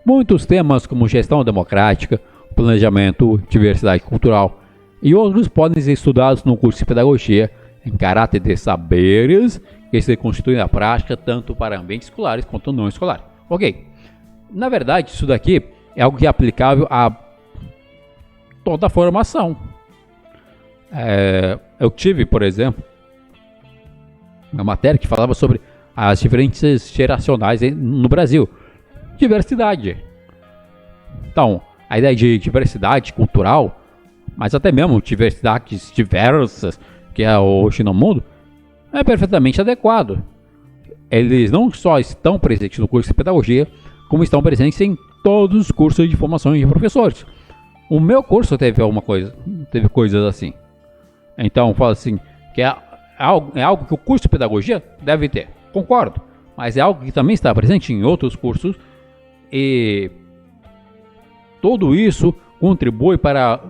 A: Muitos temas como gestão democrática, planejamento, diversidade cultural e outros podem ser estudados no curso de pedagogia em caráter de saberes que se constituem na prática tanto para ambientes escolares quanto não escolares. Ok, na verdade isso daqui é algo que é aplicável a toda a formação. Eu tive, por exemplo, uma matéria que falava sobre as diferenças geracionais no Brasil. Diversidade. Então, a ideia de diversidade cultural, mas até mesmo diversidades diversas que é hoje no mundo, é perfeitamente adequado. Eles não só estão presentes no curso de pedagogia, como estão presentes em todos os cursos de formação de professores. O meu curso teve coisas assim. Então, falo assim, que é algo que o curso de pedagogia deve ter, concordo, mas é algo que também está presente em outros cursos e tudo isso contribui para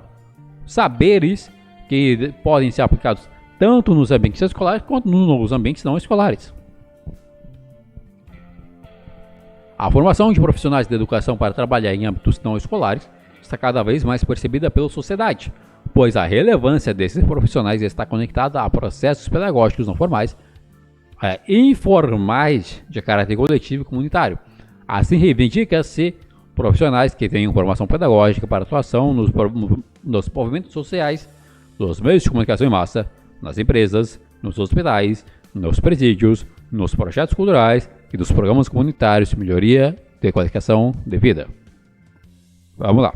A: saberes que podem ser aplicados tanto nos ambientes escolares quanto nos ambientes não escolares. A formação de profissionais de educação para trabalhar em âmbitos não escolares está cada vez mais percebida pela sociedade, pois a relevância desses profissionais está conectada a processos pedagógicos não formais e informais de caráter coletivo e comunitário. Assim, reivindica-se profissionais que tenham formação pedagógica para atuação nos movimentos sociais, nos meios de comunicação em massa, nas empresas, nos hospitais, nos presídios, nos projetos culturais e dos programas comunitários de melhoria de qualificação de vida. Vamos lá.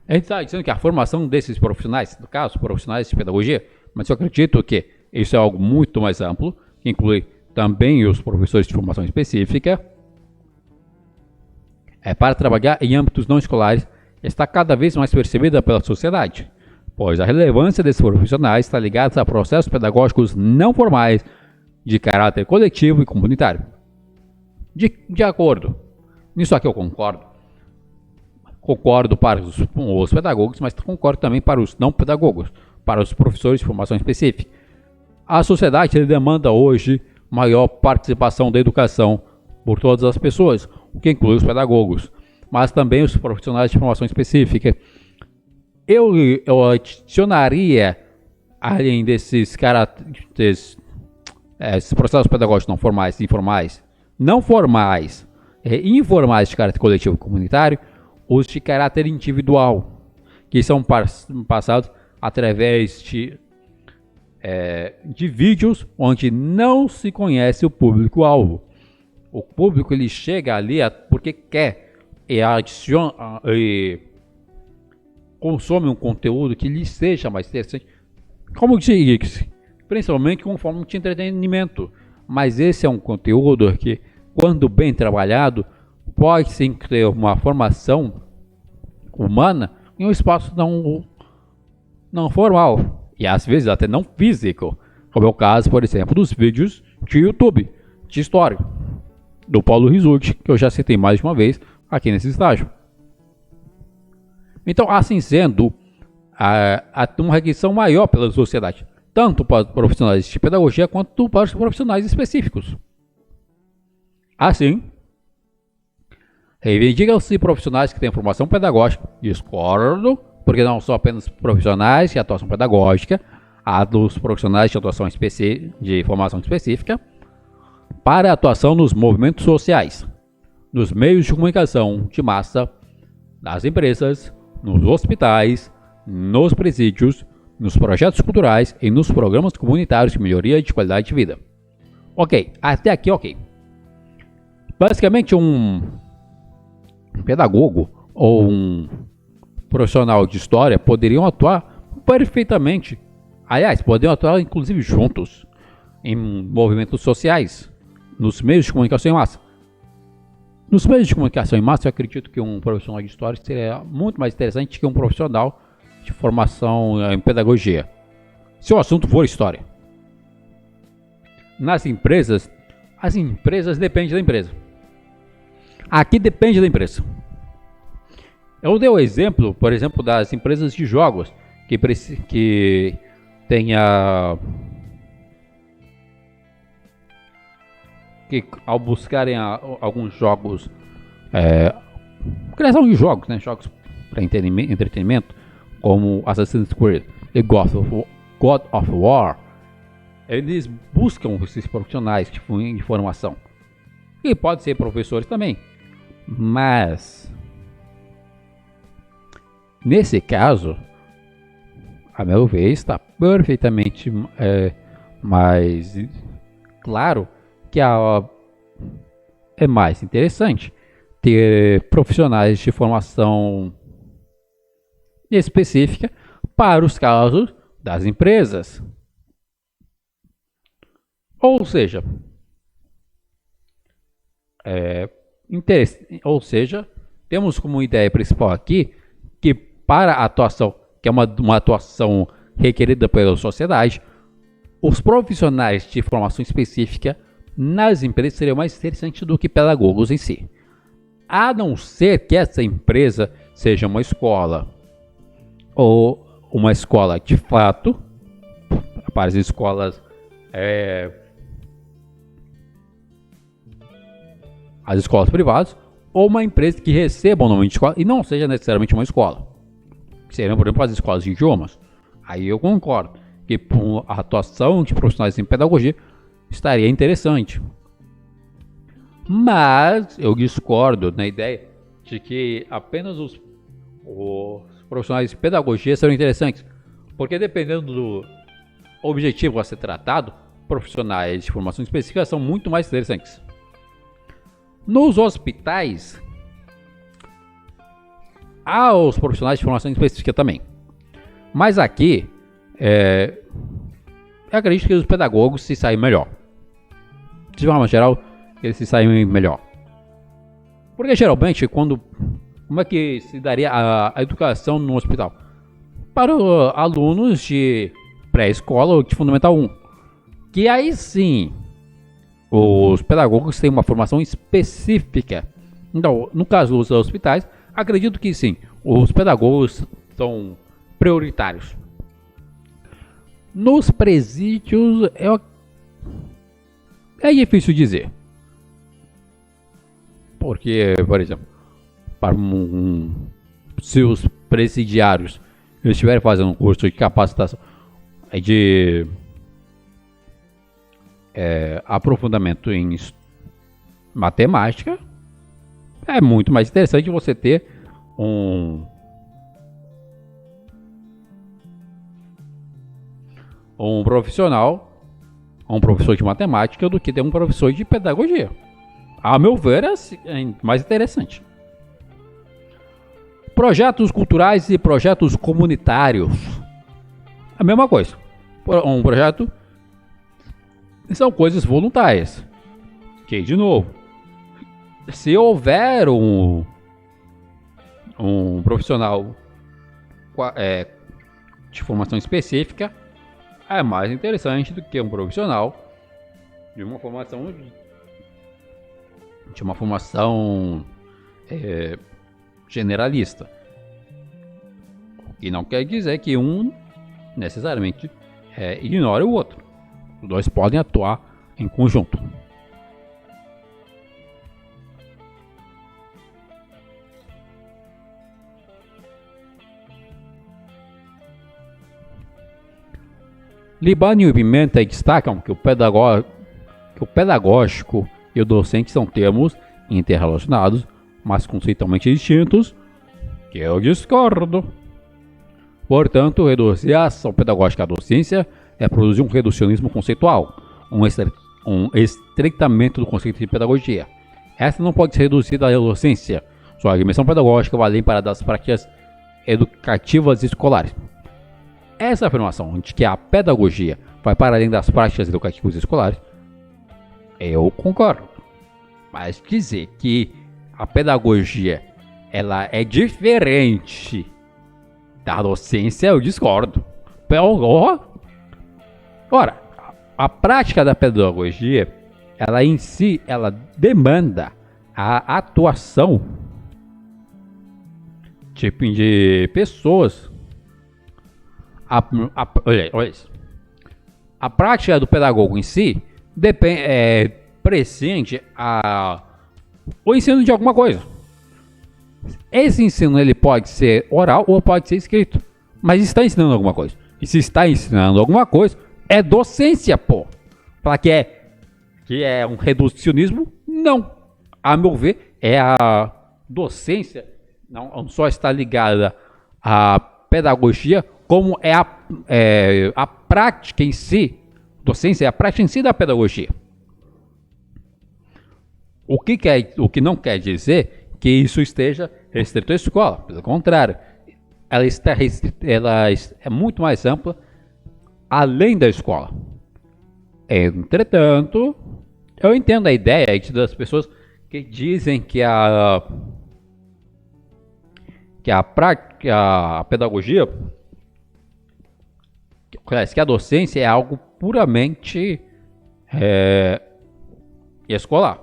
A: A gente está dizendo que a formação desses profissionais, no caso, profissionais de pedagogia, mas eu acredito que isso é algo muito mais amplo, que inclui também os professores de formação específica, para trabalhar em âmbitos não escolares, está cada vez mais percebida pela sociedade, pois a relevância desses profissionais está ligada a processos pedagógicos não formais de caráter coletivo e comunitário. De acordo. Nisso aqui eu concordo. Concordo para os pedagogos, mas concordo também para os não pedagogos, para os professores de formação específica. A sociedade demanda hoje maior participação da educação por todas as pessoas, o que inclui os pedagogos, mas também os profissionais de formação específica. Eu adicionaria, além desses esses processos pedagógicos não formais, informais, não formais e informais de caráter coletivo e comunitário, os de caráter individual, que são passados através de vídeos onde não se conhece o público-alvo. O público ele chega ali porque quer e adiciona e consome um conteúdo que lhe seja mais interessante, como eu disse, principalmente com forma de entretenimento. Mas esse é um conteúdo que, quando bem trabalhado, pode sim ter uma formação humana em um espaço não formal e às vezes até não físico, como é o caso, por exemplo, dos vídeos de YouTube de história do Paulo Rizucci, que eu já citei mais de uma vez aqui nesse estágio. Então, assim sendo, há uma requisição maior pela sociedade, tanto para os profissionais de pedagogia quanto para os profissionais específicos. Assim, reivindicam-se profissionais que têm formação pedagógica, discordo, porque não são apenas profissionais de atuação pedagógica, há dos profissionais de atuação de formação específica, para a atuação nos movimentos sociais, nos meios de comunicação de massa, nas empresas, nos hospitais, nos presídios, nos projetos culturais e nos programas comunitários de melhoria de qualidade de vida. Ok, até aqui ok. Basicamente um pedagogo ou um profissional de história poderiam atuar perfeitamente. Aliás, poderiam atuar inclusive juntos em movimentos sociais, nos meios de comunicação em massa. Nos meios de comunicação em massa, eu acredito que um profissional de história seria muito mais interessante que um profissional de formação em pedagogia, se o assunto for história. Nas empresas, as empresas dependem da empresa. Aqui depende da empresa. Eu dei o exemplo, por exemplo, das empresas de jogos que tenha que ao buscarem alguns jogos, criação de jogos, né, jogos para entretenimento, como Assassin's Creed e God of War, eles buscam esses profissionais de formação. E pode ser professores também. Mas, nesse caso, a meu ver, está perfeitamente mais claro que é mais interessante ter profissionais de formação específica para os casos das empresas. Ou seja, temos como ideia principal aqui que para a atuação, que é uma atuação requerida pela sociedade, os profissionais de formação específica nas empresas seriam mais interessantes do que pedagogos em si. A não ser que essa empresa seja uma escola, ou uma escola de fato, para as escolas, as escolas privadas, ou uma empresa que receba o nome de escola e não seja necessariamente uma escola. Que seriam, por exemplo, as escolas de idiomas. Aí eu concordo que a atuação de profissionais em pedagogia estaria interessante. Mas eu discordo na ideia de que apenas os profissionais de pedagogia serão interessantes. Porque dependendo do objetivo a ser tratado, profissionais de formação específica são muito mais interessantes. Nos hospitais, há os profissionais de formação específica também. Mas aqui, eu acredito que os pedagogos se saem melhor. De forma geral, eles se saem melhor. Porque geralmente, como é que se daria a educação no hospital? Para alunos de pré-escola ou de Fundamental 1. Que aí sim, os pedagogos têm uma formação específica. Então, no caso dos hospitais, acredito que sim, os pedagogos são prioritários. Nos presídios, é difícil dizer. Porque, por exemplo, se os presidiários estiverem fazendo um curso de capacitação de aprofundamento em matemática, é muito mais interessante você ter um profissional, um professor de matemática, do que ter um professor de pedagogia. A meu ver, é mais interessante. Projetos culturais e projetos comunitários. A mesma coisa. Um projeto são coisas voluntárias. Que, de novo, se houver um profissional de formação específica, é mais interessante do que um profissional de uma formação generalista. E não quer dizer que um necessariamente ignore o outro. Os dois podem atuar em conjunto. Libânio e Pimenta destacam que o pedagógico e o docente são termos interrelacionados, mas conceitualmente distintos, que eu discordo. Portanto, reduzir a ação pedagógica à docência é produzir um reducionismo conceitual, um estreitamento do conceito de pedagogia. Essa não pode ser reduzida à docência. Sua dimensão pedagógica vai além para das práticas educativas escolares. Essa afirmação de que a pedagogia vai para além das práticas educativas escolares, eu concordo. Mas dizer que a pedagogia ela é diferente da docência, eu discordo. Ora, a prática da pedagogia, ela em si, ela demanda a atuação de pessoas. Olha isso. A prática do pedagogo em si prescinde o ensino de alguma coisa. Esse ensino ele pode ser oral ou pode ser escrito, mas está ensinando alguma coisa. E se está ensinando alguma coisa, é docência, pô. Falar que é um reducionismo, não. A meu ver, a docência não só está ligada à pedagogia, como a prática em si. Docência é a prática em si da pedagogia. O que não quer dizer que isso esteja restrito à escola. Pelo contrário, ela é muito mais ampla além da escola. Entretanto, eu entendo a ideia das pessoas que dizem que a pedagogia, Parece que a docência é algo puramente escolar.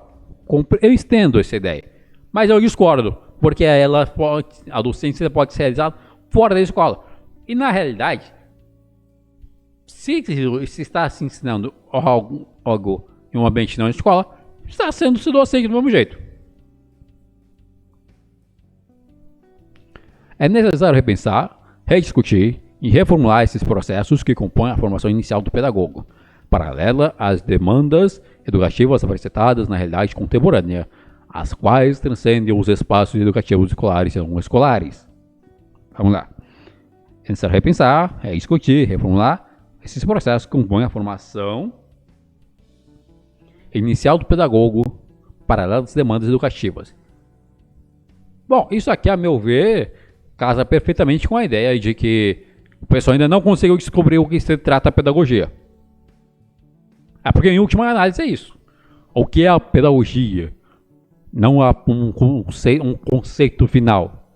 A: Eu entendo essa ideia, mas eu discordo, porque a docência pode ser realizada fora da escola. E na realidade, se está se ensinando algo em um ambiente não escola, está sendo docente do mesmo jeito. É necessário repensar, rediscutir e reformular esses processos que compõem a formação inicial do pedagogo, paralela às demandas educativas apresentadas na realidade contemporânea, as quais transcendem os espaços educativos escolares e não escolares. Vamos lá. É necessário repensar, rediscutir, reformular esses processos que compõem a formação inicial do pedagogo, paralela às demandas educativas. Bom, isso aqui, a meu ver, casa perfeitamente com a ideia de que o pessoal ainda não conseguiu descobrir o que se trata a pedagogia. Porque em última análise é isso. O que é a pedagogia? Não há um conceito final.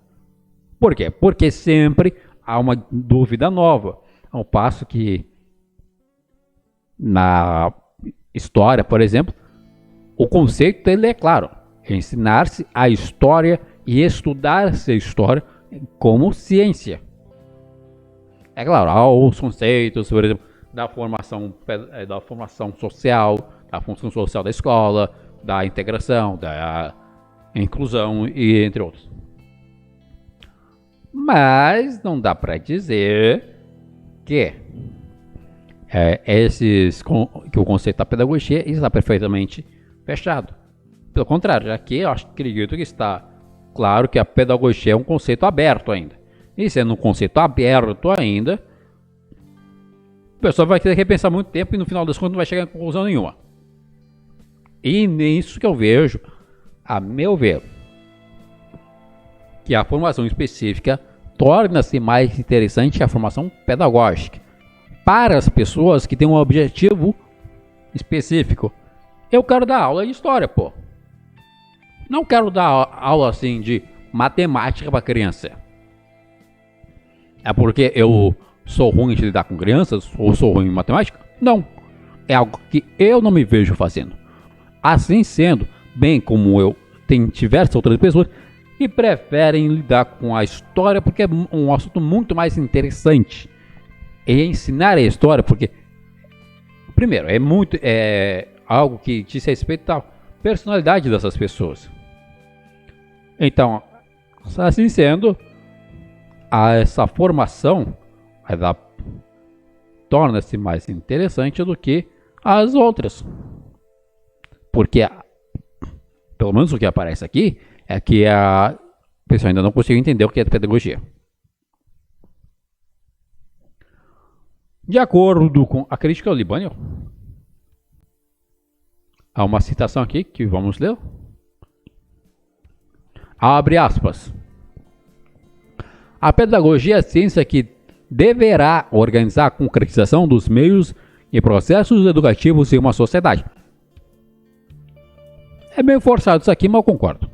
A: Por quê? Porque sempre há uma dúvida nova. Ao passo que na história, por exemplo, o conceito ele é claro. É ensinar-se a história e estudar-se a história como ciência. É claro, há os conceitos, por exemplo, da formação social, da função social da escola, da integração, da inclusão e entre outros. Mas não dá para dizer que que o conceito da pedagogia está perfeitamente fechado. Pelo contrário, aqui eu acredito que está claro que a pedagogia é um conceito aberto ainda. E sendo um conceito aberto ainda, o pessoal vai ter que repensar muito tempo e no final das contas não vai chegar a conclusão nenhuma. E nisso que eu vejo, a meu ver, que a formação específica torna-se mais interessante que a formação pedagógica para as pessoas que têm um objetivo específico. Eu quero dar aula de história, pô. Não quero dar aula assim de matemática para criança. É porque eu sou ruim de lidar com crianças ou sou ruim em matemática? Não. É algo que eu não me vejo fazendo. Assim sendo, bem como eu, tem diversas outras pessoas que preferem lidar com a história porque é um assunto muito mais interessante. E ensinar a história porque, primeiro, é algo que diz respeito à personalidade dessas pessoas. Então, assim sendo, essa formação torna-se mais interessante do que as outras. Porque, pelo menos o que aparece aqui, é que a pessoa ainda não conseguiu entender o que é pedagogia. De acordo com a crítica ao Libânio, há uma citação aqui que vamos ler. Abre aspas. A pedagogia é a ciência que deverá organizar a concretização dos meios e processos educativos em uma sociedade. É meio forçado isso aqui, mas eu concordo.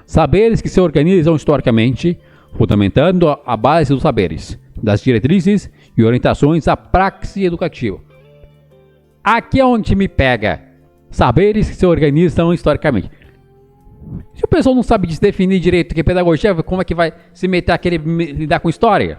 A: Saberes que se organizam historicamente, fundamentando a base dos saberes, das diretrizes e orientações à praxe educativa. Aqui é onde me pega. Saberes que se organizam historicamente. Se o pessoal não sabe definir direito o que é pedagogia, como é que vai se meter a querer lidar com história?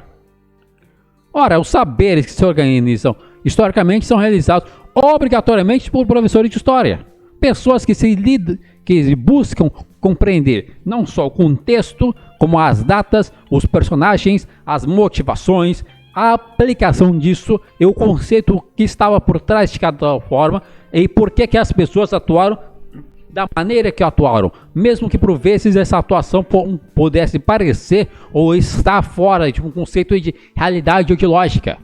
A: Ora, os saberes que se organizam historicamente são realizados obrigatoriamente por professores de história. Pessoas que buscam compreender não só o contexto, como as datas, os personagens, as motivações, a aplicação disso e o conceito que estava por trás de cada forma e por que as pessoas atuaram da maneira que atuaram, mesmo que por vezes essa atuação pudesse parecer ou estar fora de um conceito de realidade ou de lógica.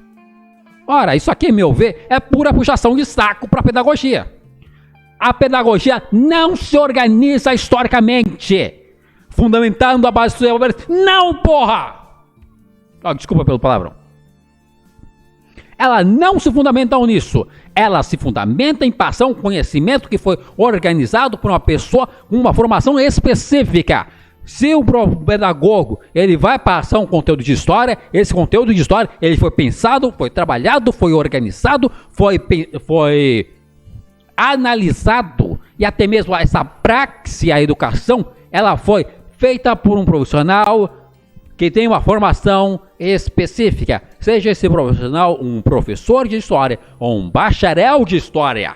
A: Ora, isso aqui, meu ver, é pura puxação de saco para a pedagogia. A pedagogia não se organiza historicamente, fundamentando a base dos saberes. Não, porra! Desculpa pelo palavrão. Ela não se fundamenta nisso. Ela se fundamenta em passar um conhecimento que foi organizado por uma pessoa com uma formação específica. Se o pedagogo ele vai passar um conteúdo de história, esse conteúdo de história ele foi pensado, foi trabalhado, foi organizado, foi analisado, e até mesmo essa praxe, a educação, ela foi feita por um profissional que tem uma formação específica, seja esse profissional um professor de história ou um bacharel de história.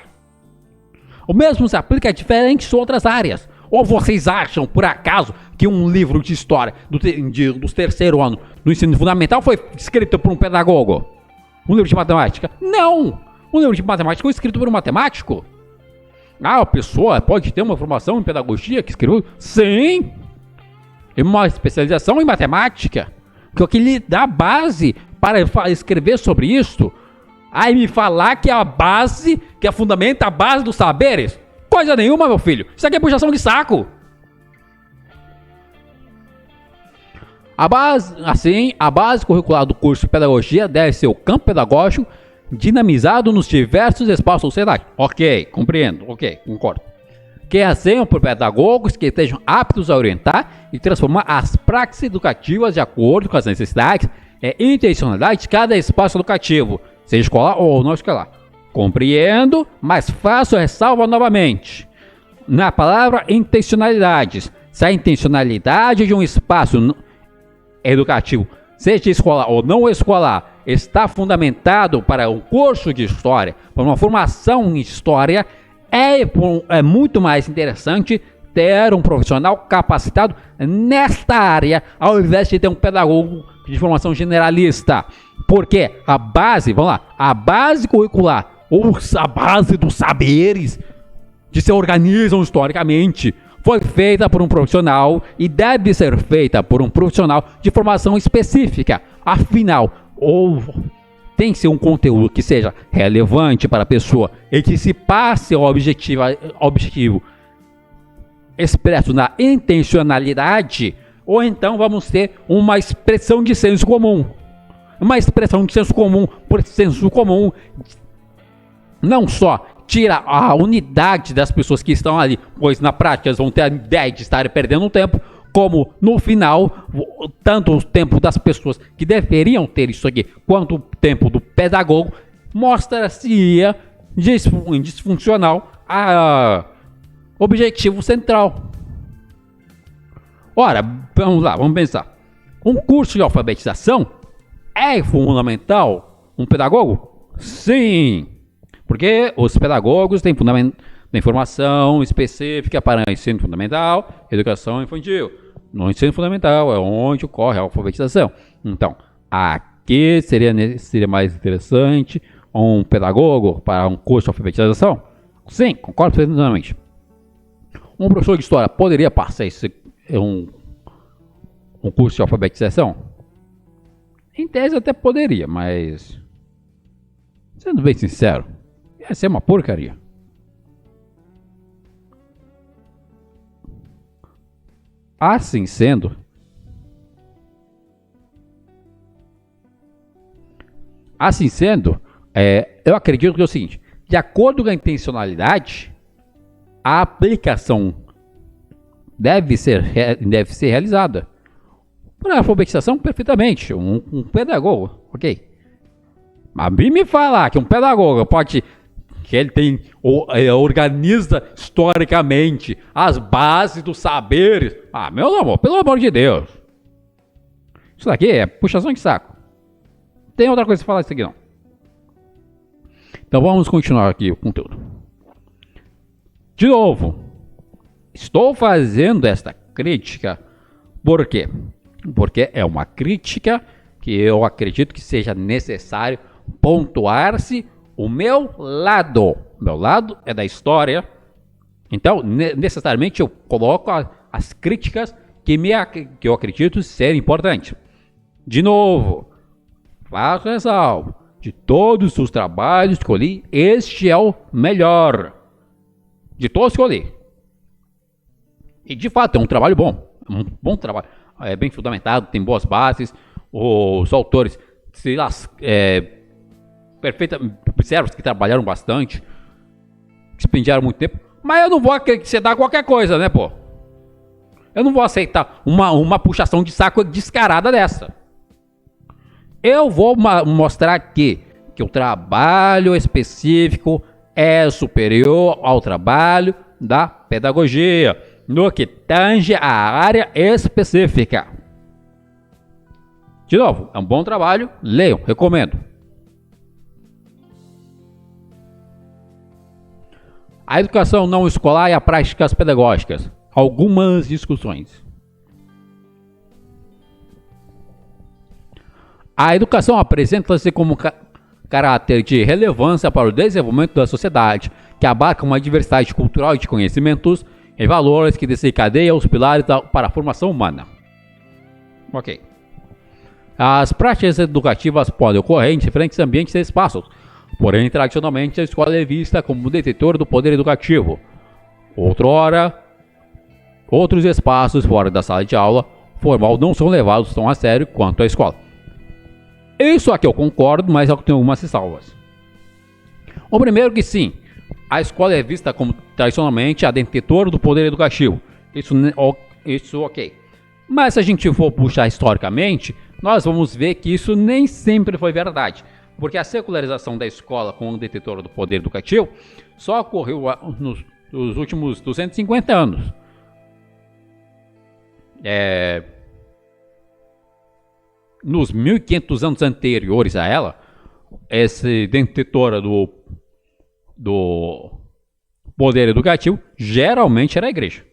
A: O mesmo se aplica a diferentes outras áreas. Ou vocês acham, por acaso, que um livro de história dos terceiro ano do ensino fundamental foi escrito por um pedagogo? Um livro de matemática? Não! Um livro de matemática foi escrito por um matemático. A pessoa pode ter uma formação em pedagogia que escreveu? Sim! E uma especialização em matemática, que é o que lhe dá base para escrever sobre isso. Aí me falar que é a base, que é fundamento, a base dos saberes? Coisa nenhuma, meu filho. Isso aqui é puxação de saco. A base curricular do curso de pedagogia deve ser o campo pedagógico dinamizado nos diversos espaços da sociedade. Ok, compreendo, ok, concordo. Que asseiam por pedagogos que estejam aptos a orientar e transformar as praxes educativas de acordo com as necessidades e intencionalidade de cada espaço educativo, seja escolar ou não escolar. Compreendo, mas faço ressalva novamente. Na palavra intencionalidades, se a intencionalidade de um espaço educativo, seja escolar ou não escolar, está fundamentado para um curso de história, para uma formação em história, é muito mais interessante ter um profissional capacitado nesta área, ao invés de ter um pedagogo de formação generalista. Porque a base, vamos lá, a base curricular, ou a base dos saberes que se organizam historicamente, foi feita por um profissional e deve ser feita por um profissional de formação específica. Afinal, tem que ser um conteúdo que seja relevante para a pessoa e que se passe ao objetivo expresso na intencionalidade, ou então vamos ter uma expressão de senso comum. Uma expressão de senso comum, por senso comum, não só tira a unidade das pessoas que estão ali, pois na prática eles vão ter a ideia de estarem perdendo tempo, como no final, tanto o tempo das pessoas que deveriam ter isso aqui, quanto o tempo do pedagogo, mostra-se disfuncional a objetivo central. Ora, vamos lá, vamos pensar. Um curso de alfabetização é fundamental um pedagogo? Sim, porque os pedagogos têm formação específica para ensino fundamental, educação infantil. No ensino fundamental é onde ocorre a alfabetização. Então, aqui seria mais interessante um pedagogo para um curso de alfabetização? Sim, concordo plenamente. Um professor de história poderia passar um curso de alfabetização? Em tese até poderia, mas sendo bem sincero, ia ser uma porcaria. Assim sendo, eu acredito que é o seguinte: de acordo com a intencionalidade, a aplicação deve ser realizada. Para alfabetização, perfeitamente, um pedagogo, ok. Mas me falar que um pedagogo que ele organiza historicamente as bases dos saberes. Meu amor, pelo amor de Deus. Isso daqui é puxação de saco. Não tem outra coisa pra falar disso aqui não. Então vamos continuar aqui o conteúdo. De novo, estou fazendo esta crítica por quê? Porque é uma crítica que eu acredito que seja necessário pontuar-se o meu lado. Meu lado é da história. Então, necessariamente eu coloco as críticas que eu acredito ser importantes. De novo, faço ressalva. De todos os trabalhos que escolhi, este é o melhor. De todos que escolhi. E de fato é um trabalho bom. Um bom trabalho. É bem fundamentado, tem boas bases. Os autores servos que trabalharam bastante, que expendiaram muito tempo, mas eu não vou acrescentar qualquer coisa, né, pô? Eu não vou aceitar uma puxação de saco descarada dessa. Eu vou mostrar que o trabalho específico é superior ao trabalho da pedagogia, no que tange a área específica. De novo, é um bom trabalho, leiam, recomendo. A educação não escolar e as práticas pedagógicas. Algumas discussões. A educação apresenta-se como caráter de relevância para o desenvolvimento da sociedade, que abarca uma diversidade cultural de conhecimentos e valores que desencadeia os pilares para a formação humana. Ok. As práticas educativas podem ocorrer em diferentes ambientes e espaços, porém, tradicionalmente, a escola é vista como detetor do poder educativo. Outrora, outros espaços fora da sala de aula formal não são levados tão a sério quanto a escola. Isso aqui eu concordo, mas eu tenho algumas ressalvas. O primeiro que sim, a escola é vista como tradicionalmente a detentora do poder educativo. Isso ok. Mas se a gente for puxar historicamente, nós vamos ver que isso nem sempre foi verdade. Porque a secularização da escola como detentora do poder educativo só ocorreu nos últimos 250 anos. Nos 1500 anos anteriores a ela, essa detentora do poder educativo geralmente era a igreja.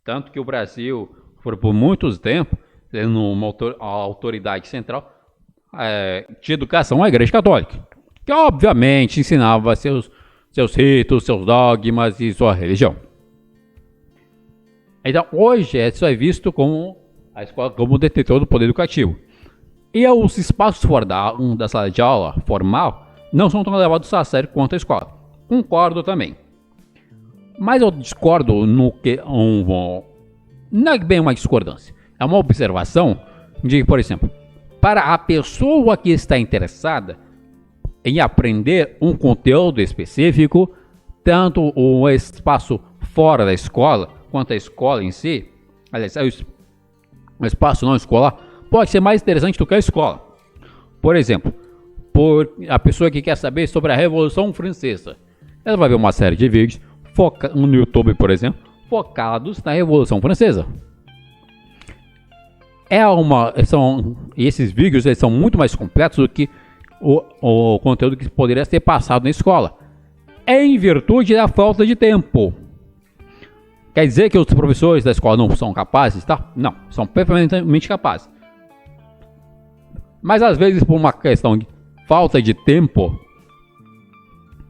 A: Tanto que o Brasil foi por muitos tempos tendo uma autoridade central de educação, a Igreja Católica, que obviamente ensinava seus ritos, seus dogmas e sua religião. Então hoje isso é visto como a escola como detentor do poder educativo. E os espaços fora da sala de aula formal não são tão levados a sério quanto a escola. Concordo também. Mas eu discordo no que não é bem uma discordância. É uma observação de, por exemplo, para a pessoa que está interessada em aprender um conteúdo específico, tanto o espaço fora da escola quanto a escola em si, aliás, o espaço não escolar, pode ser mais interessante do que a escola. Por exemplo, a pessoa que quer saber sobre a Revolução Francesa, ela vai ver uma série de vídeos no YouTube, por exemplo, focados na Revolução Francesa. Esses vídeos eles são muito mais completos do que o conteúdo que poderia ser passado na escola, em virtude da falta de tempo. Quer dizer que os professores da escola não são capazes, tá? Não, são perfeitamente capazes. Mas às vezes, por uma questão de falta de tempo,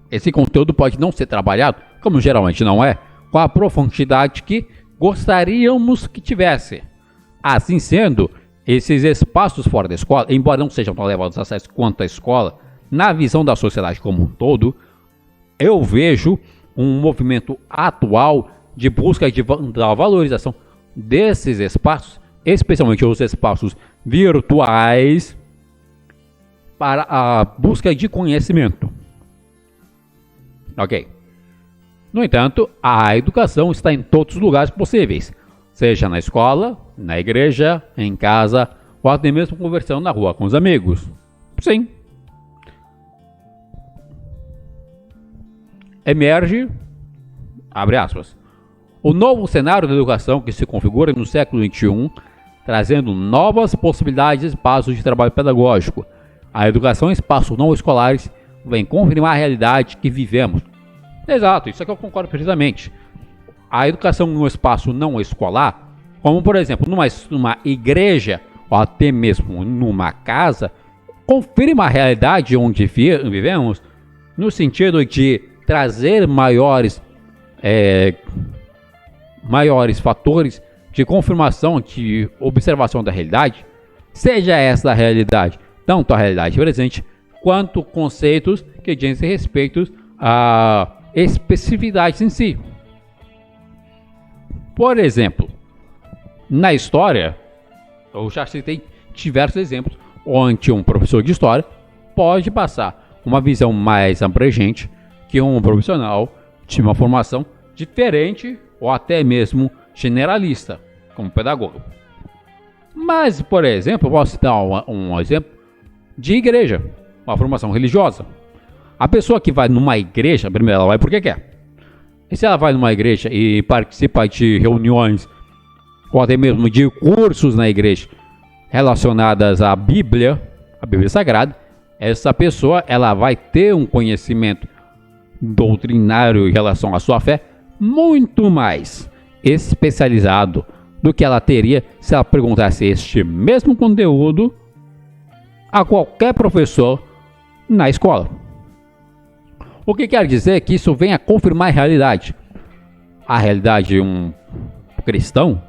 A: esse conteúdo pode não ser trabalhado, como geralmente não é, com a profundidade que gostaríamos que tivesse. Assim sendo, esses espaços fora da escola, embora não sejam tão levados a sério quanto a escola, na visão da sociedade como um todo, eu vejo um movimento atual de busca da valorização desses espaços, especialmente os espaços virtuais, para a busca de conhecimento. Ok. No entanto, a educação está em todos os lugares possíveis, seja na escola, na igreja, em casa, ou até mesmo conversando na rua com os amigos. Sim. Emerge, abre aspas, o novo cenário da educação que se configura no século XXI, trazendo novas possibilidades e espaços de trabalho pedagógico. A educação em espaços não escolares vem confirmar a realidade que vivemos. Exato, isso aqui eu concordo precisamente. A educação no espaço não escolar, como por exemplo numa igreja ou até mesmo numa casa, confirma a realidade onde vivemos, no sentido de trazer maiores fatores de confirmação, de observação da realidade, seja essa a realidade, tanto a realidade presente, quanto conceitos que dizem respeito a especificidades em si. Por exemplo, na história, eu já citei diversos exemplos onde um professor de história pode passar uma visão mais abrangente que um profissional de uma formação diferente ou até mesmo generalista. como pedagogo. Mas, por exemplo, eu posso dar um exemplo de igreja, uma formação religiosa. A pessoa que vai numa igreja, primeiro ela vai porque quer. E se ela vai numa igreja e participa de reuniões, ou até mesmo de cursos na igreja, relacionadas à Bíblia Sagrada, essa pessoa ela vai ter um conhecimento doutrinário em relação à sua fé muito mais especializado do que ela teria se ela perguntasse este mesmo conteúdo a qualquer professor na escola. O que quer dizer que isso vem a confirmar a realidade. A realidade de um cristão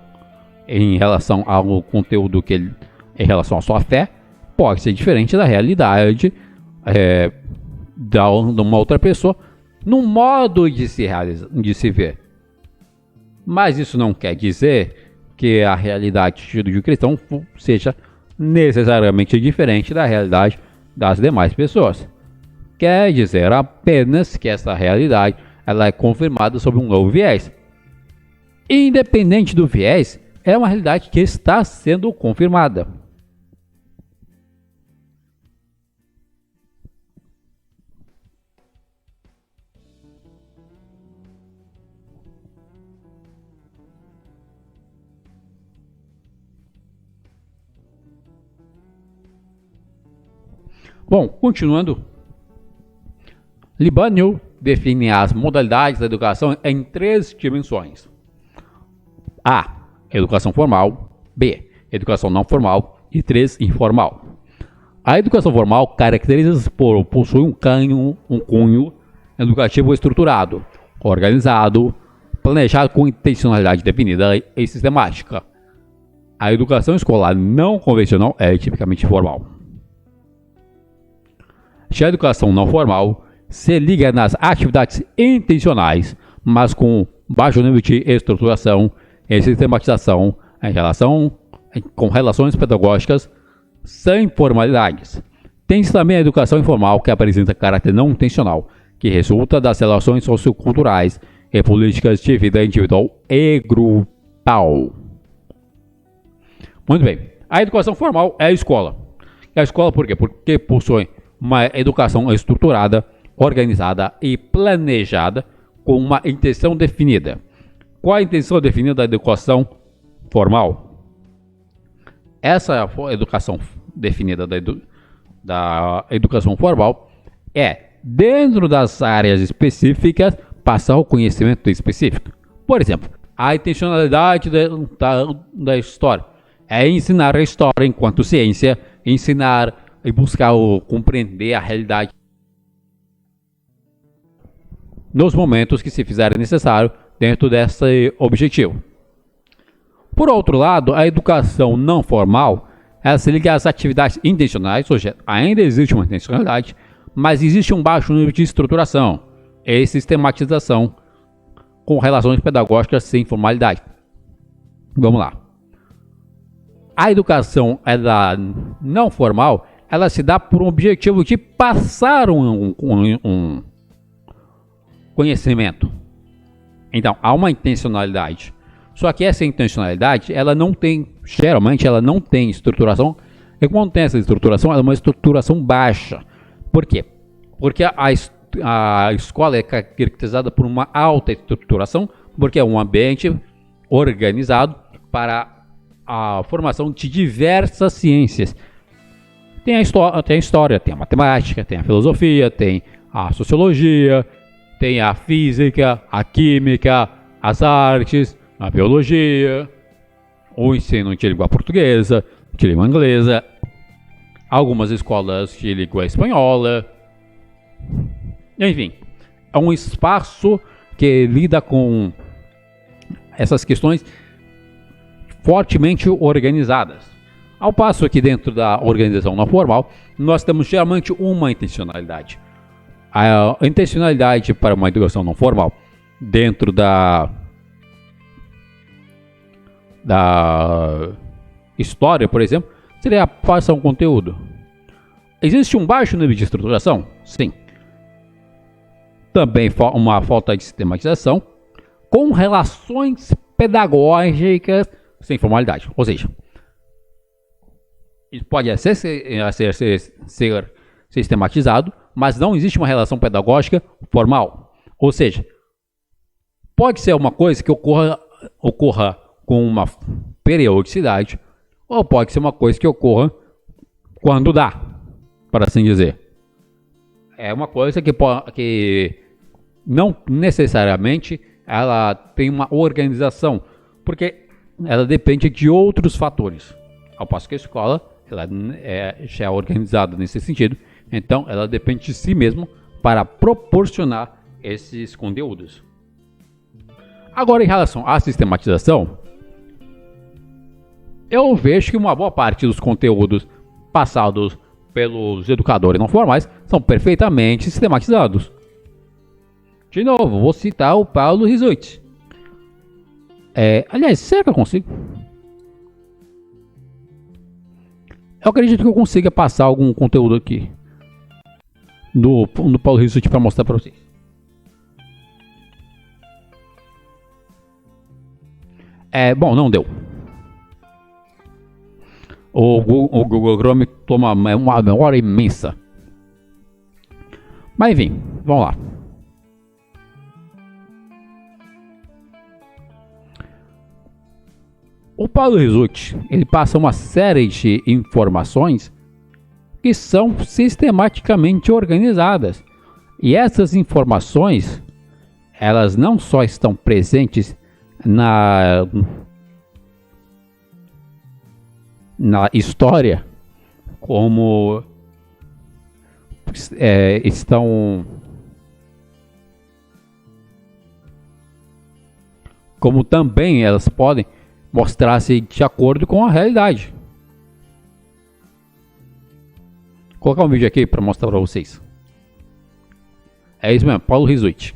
A: em relação ao conteúdo que ele, em relação à sua fé, pode ser diferente da realidade de uma outra pessoa no modo de se realizar, de se ver. Mas isso não quer dizer que a realidade do cristão seja necessariamente diferente da realidade das demais pessoas. Quer dizer apenas que essa realidade ela é confirmada sob um novo viés. Independente do viés, é uma realidade que está sendo confirmada. Bom, continuando, Libânio define as modalidades da educação em 3 dimensões. A. Educação formal. B. Educação não formal. E 3. Informal. A educação formal caracteriza-se por possuir um cunho educativo estruturado, organizado, planejado com intencionalidade definida e sistemática. A educação escolar não convencional é tipicamente formal. Já a educação não formal se liga nas atividades intencionais, mas com baixo nível de estruturação e sistematização com relações pedagógicas sem formalidades. Tem-se também a educação informal, que apresenta caráter não intencional, que resulta das relações socioculturais e políticas de vida individual e grupal. Muito bem. A educação formal é a escola. É a escola por quê? Porque possui uma educação estruturada, organizada e planejada com uma intenção definida. Qual a intenção definida da educação formal? Essa educação definida da educação formal é, dentro das áreas específicas, passar o conhecimento específico. Por exemplo, a intencionalidade da história é ensinar a história enquanto ciência, ensinar e buscar compreender a realidade nos momentos que se fizerem necessário dentro desse objetivo. Por outro lado, a educação não formal ela se liga às atividades intencionais, ou seja, ainda existe uma intencionalidade, mas existe um baixo nível de estruturação e sistematização com relações pedagógicas sem formalidade. Vamos lá. A educação não formal ela se dá por um objetivo de passar um conhecimento. Então, há uma intencionalidade. Só que essa intencionalidade, geralmente ela não tem estruturação. E quando tem essa estruturação, ela é uma estruturação baixa. Por quê? Porque a escola é caracterizada por uma alta estruturação, porque é um ambiente organizado para a formação de diversas ciências. Tem a história, tem a matemática, tem a filosofia, tem a sociologia, tem a física, a química, as artes, a biologia, o ensino de língua portuguesa, de língua inglesa, algumas escolas de língua espanhola. Enfim, é um espaço que lida com essas questões fortemente organizadas. Ao passo que dentro da organização não formal, nós temos geralmente uma intencionalidade. A intencionalidade para uma educação não formal, dentro da história, por exemplo, seria passar um conteúdo. Existe um baixo nível de estruturação? Sim. Também uma falta de sistematização, com relações pedagógicas sem formalidade. Ou seja, isso pode ser sistematizado, mas não existe uma relação pedagógica formal. Ou seja, pode ser uma coisa que ocorra com uma periodicidade, ou pode ser uma coisa que ocorra quando dá, para assim dizer. É uma coisa que não necessariamente ela tem uma organização, porque ela depende de outros fatores. Ao passo que a escola ela já é organizada nesse sentido, então ela depende de si mesma para proporcionar esses conteúdos. Agora, em relação à sistematização, eu vejo que uma boa parte dos conteúdos passados pelos educadores não formais são perfeitamente sistematizados. De novo, vou citar o Paulo Rizuti. Aliás, será que eu consigo? Eu acredito que eu consiga passar algum conteúdo aqui do Paulo Rizuti para mostrar para vocês. Bom, não deu. O Google Chrome toma uma memória imensa. Mas enfim, vamos lá. O Paulo Rizuti, ele passa uma série de informações que são sistematicamente organizadas. E essas informações, elas não só estão presentes na história, como como também elas podem mostrar-se de acordo com a realidade. Vou colocar um vídeo aqui para mostrar para vocês. É isso mesmo, Paulo Rizuti.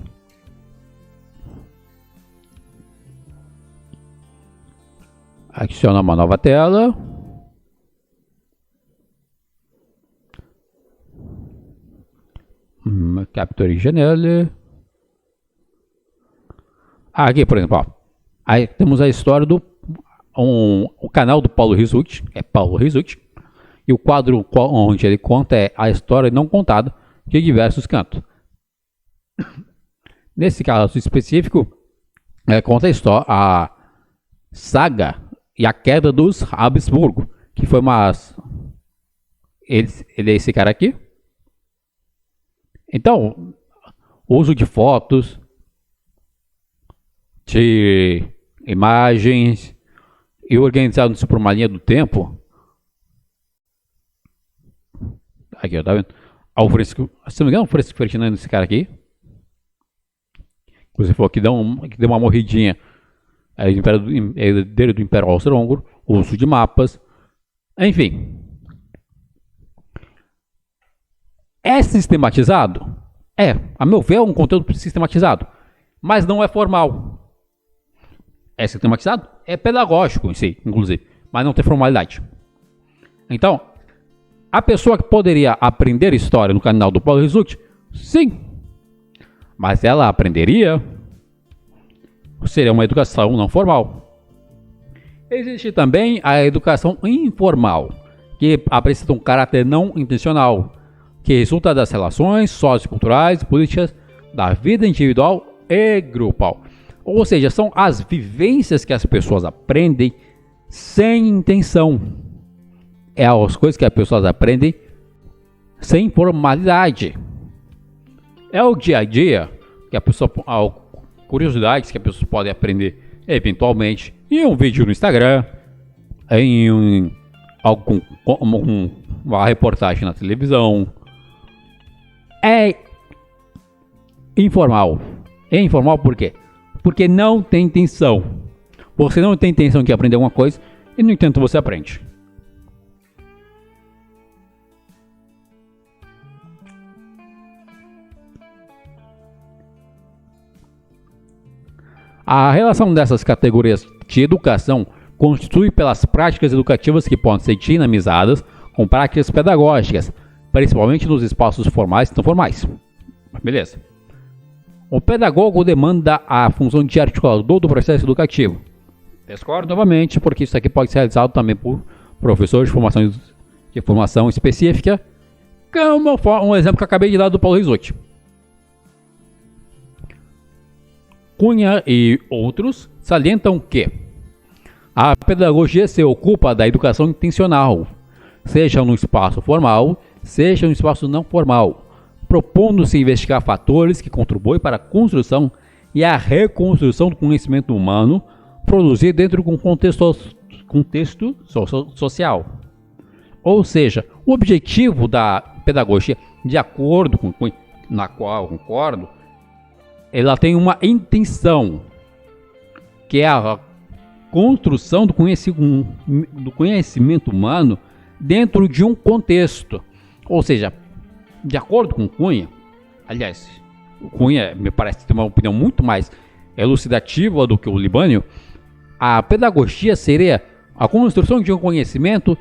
A: Adiciona uma nova tela. Capture janela. Aqui, por exemplo, ó, aí temos a história o canal do Paulo Rizuti, é Paulo Rizuti, e o quadro onde ele conta é a história não contada de diversos cantos. Nesse caso específico, conta a saga e a queda dos Habsburgo, que foi ele é esse cara aqui. Então, uso de fotos, de imagens e organizado por uma linha do tempo. Aqui, ó, tá vendo? Se não me engano, o Francisco Ferdinando, esse cara aqui. Você falou que deu uma morridinha. É herdeiro do Império Austro-Húngaro, uso de mapas, enfim. É sistematizado? A meu ver, é um conteúdo sistematizado, mas não é formal. É sistematizado? É pedagógico em si, inclusive, mas não tem formalidade. Então, a pessoa que poderia aprender história no canal do Paulo Rizuti, sim, mas ela aprenderia? Seria uma educação não formal. Existe também a educação informal, que apresenta um caráter não intencional, que resulta das relações socioculturais e políticas da vida individual e grupal. Ou seja, são as vivências que as pessoas aprendem sem intenção. É as coisas que as pessoas aprendem sem formalidade. É o dia a dia que a pessoa, curiosidades que a pessoa pode aprender eventualmente em um vídeo no Instagram, em uma reportagem na televisão. É informal. É informal por quê? Porque não tem intenção. Você não tem intenção de aprender alguma coisa e, no entanto, você aprende. A relação dessas categorias de educação constitui pelas práticas educativas que podem ser dinamizadas com práticas pedagógicas, principalmente nos espaços formais e não formais. Beleza. O pedagogo demanda a função de articulador do processo educativo. Discordo novamente, porque isso aqui pode ser realizado também por professores de formação específica, como um exemplo que eu acabei de dar do Paulo Risotti. Cunha e outros salientam que a pedagogia se ocupa da educação intencional, seja no espaço formal, seja no espaço não formal, propondo-se investigar fatores que contribuem para a construção e a reconstrução do conhecimento humano produzido dentro de um contexto social. Ou seja, o objetivo da pedagogia, de acordo com na qual eu concordo, ela tem uma intenção, que é a construção do conhecimento humano dentro de um contexto. Ou seja, de acordo com Cunha, aliás, o Cunha me parece ter uma opinião muito mais elucidativa do que o Libânio, a pedagogia seria a construção de um conhecimento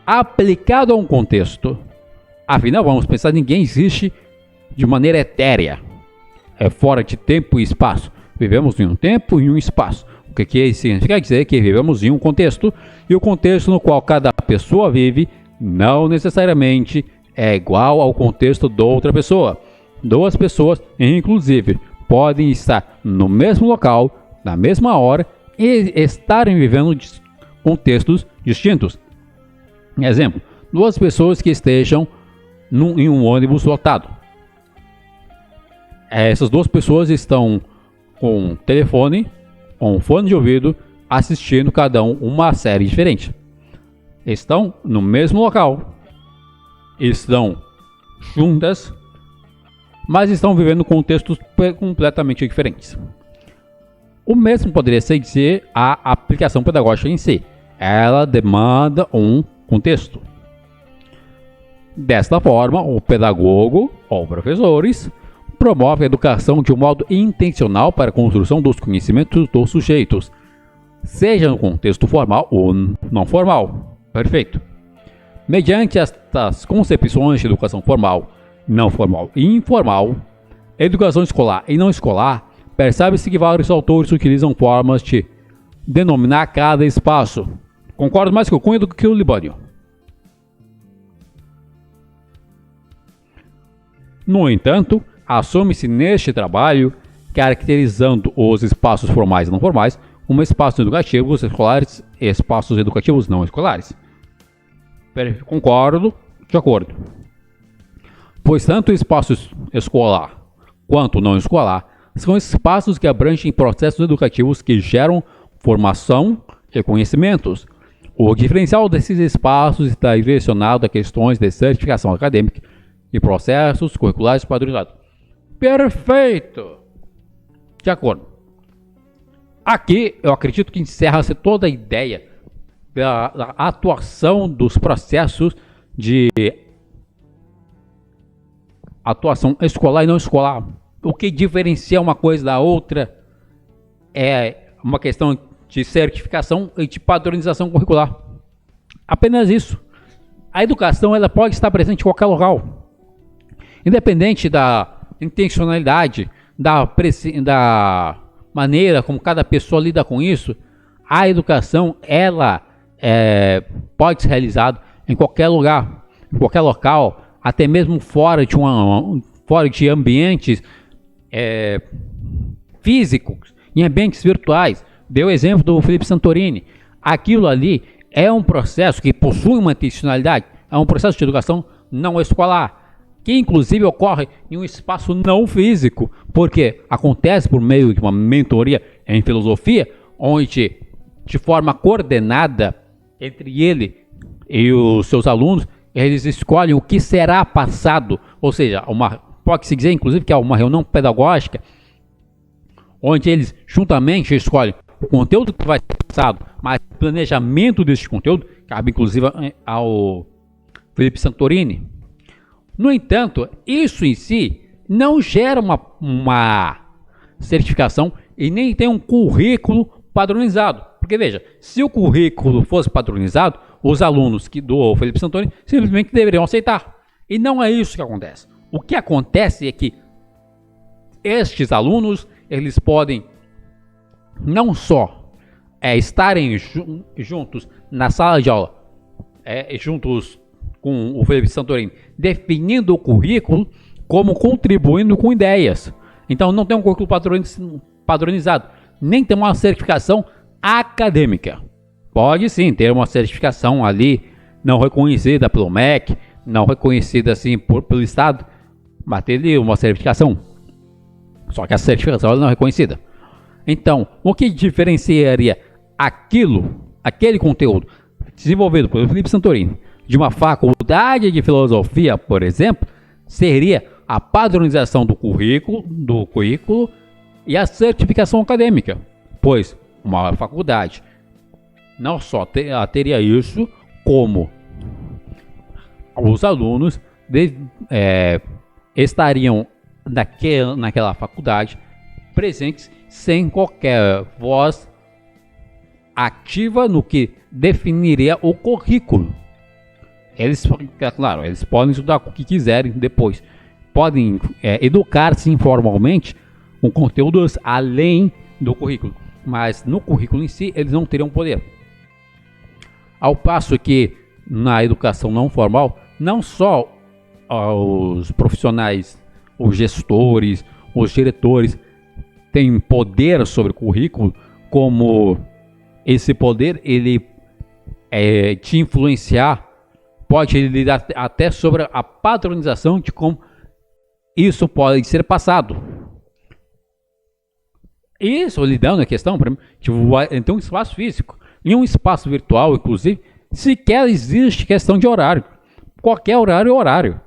A: aplicado a um contexto. Afinal, vamos pensar, ninguém existe de maneira etérea. É fora de tempo e espaço. Vivemos em um tempo e um espaço. O que significa dizer que vivemos em um contexto, e o contexto no qual cada pessoa vive não necessariamente é igual ao contexto de outra pessoa. Duas pessoas, inclusive, podem estar no mesmo local, na mesma hora, e estarem vivendo contextos distintos. Exemplo, duas pessoas que estejam em um ônibus lotado. Essas duas pessoas estão com um telefone, com um fone de ouvido, assistindo cada uma série diferente. Estão no mesmo local, estão juntas, mas estão vivendo contextos completamente diferentes. O mesmo poderia ser dizer a aplicação pedagógica em si. Ela demanda um contexto. Desta forma, o pedagogo ou professores promove a educação de um modo intencional para a construção dos conhecimentos dos sujeitos, seja no contexto formal ou não formal. Perfeito. Mediante estas concepções de educação formal, não formal e informal, educação escolar e não escolar, percebe-se que vários autores utilizam formas de denominar cada espaço. Concordo mais com o Cunha do que o Libânio. No entanto, assume-se neste trabalho, caracterizando os espaços formais e não formais, como espaços educativos escolares e espaços educativos não escolares. Concordo, de acordo. Pois tanto o espaço escolar quanto o não escolar são espaços que abrangem processos educativos que geram formação e conhecimentos. O diferencial desses espaços está direcionado a questões de certificação acadêmica e processos curriculares padronizados. Perfeito! De acordo. Aqui eu acredito que encerra-se toda a ideia da atuação dos processos de atuação escolar e não escolar. O que diferencia uma coisa da outra é uma questão de certificação e de padronização curricular. Apenas isso. A educação ela pode estar presente em qualquer local, independente da intencionalidade, da maneira como cada pessoa lida com isso. A educação ela pode ser realizada em qualquer lugar, em qualquer local, até mesmo fora de ambientes físicos, em ambientes virtuais. Deu o exemplo do Felipe Santorini. Aquilo ali é um processo que possui uma intencionalidade, é um processo de educação não escolar, que inclusive ocorre em um espaço não físico, porque acontece por meio de uma mentoria em filosofia, onde de forma coordenada entre ele e os seus alunos, eles escolhem o que será passado, ou seja, pode-se dizer inclusive que é uma reunião pedagógica, onde eles juntamente escolhem o conteúdo que vai ser passado, mas o planejamento deste conteúdo cabe inclusive ao Felipe Santorini. No entanto, isso em si não gera uma certificação e nem tem um currículo padronizado. Porque veja, se o currículo fosse padronizado, os alunos do Felipe Santorini simplesmente deveriam aceitar. E não é isso que acontece. O que acontece é que estes alunos, eles podem não só estarem juntos na sala de aula, juntos com o Felipe Santorini, definindo o currículo como contribuindo com ideias. Então não tem um currículo padronizado, nem tem uma certificação acadêmica. Pode sim ter uma certificação ali, não reconhecida pelo MEC, não reconhecida assim pelo Estado, mas ter ali uma certificação. Só que a certificação não é reconhecida. Então, o que diferenciaria aquele conteúdo desenvolvido pelo Felipe Santorini de uma faculdade de filosofia, por exemplo, seria a padronização do currículo e a certificação acadêmica, pois uma faculdade não só teria isso, como os alunos estariam naquela faculdade presentes sem qualquer voz ativa no que definiria o currículo. Eles, claro, eles podem estudar o que quiserem depois, podem educar-se informalmente com conteúdos além do currículo, mas no currículo em si eles não teriam poder. Ao passo que na educação não formal, não só os profissionais, os gestores, os diretores têm poder sobre o currículo, como esse poder ele te influenciar, pode lidar até sobre a padronização de como isso pode ser passado. Isso lidando a questão, então um espaço físico e um espaço virtual, inclusive, sequer existe questão de horário. Qualquer horário é horário.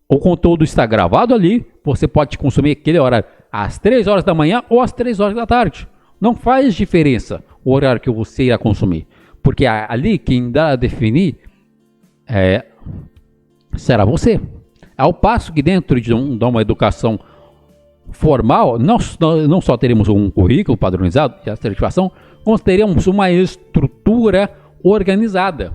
A: O conteúdo está gravado ali, você pode consumir aquele horário às 3 horas da manhã ou às 3 horas da tarde. Não faz diferença o horário que você irá consumir, porque ali quem dá a definir será você. Ao passo que dentro de uma educação formal, não só teremos um currículo padronizado de certificação, como teremos uma estrutura organizada.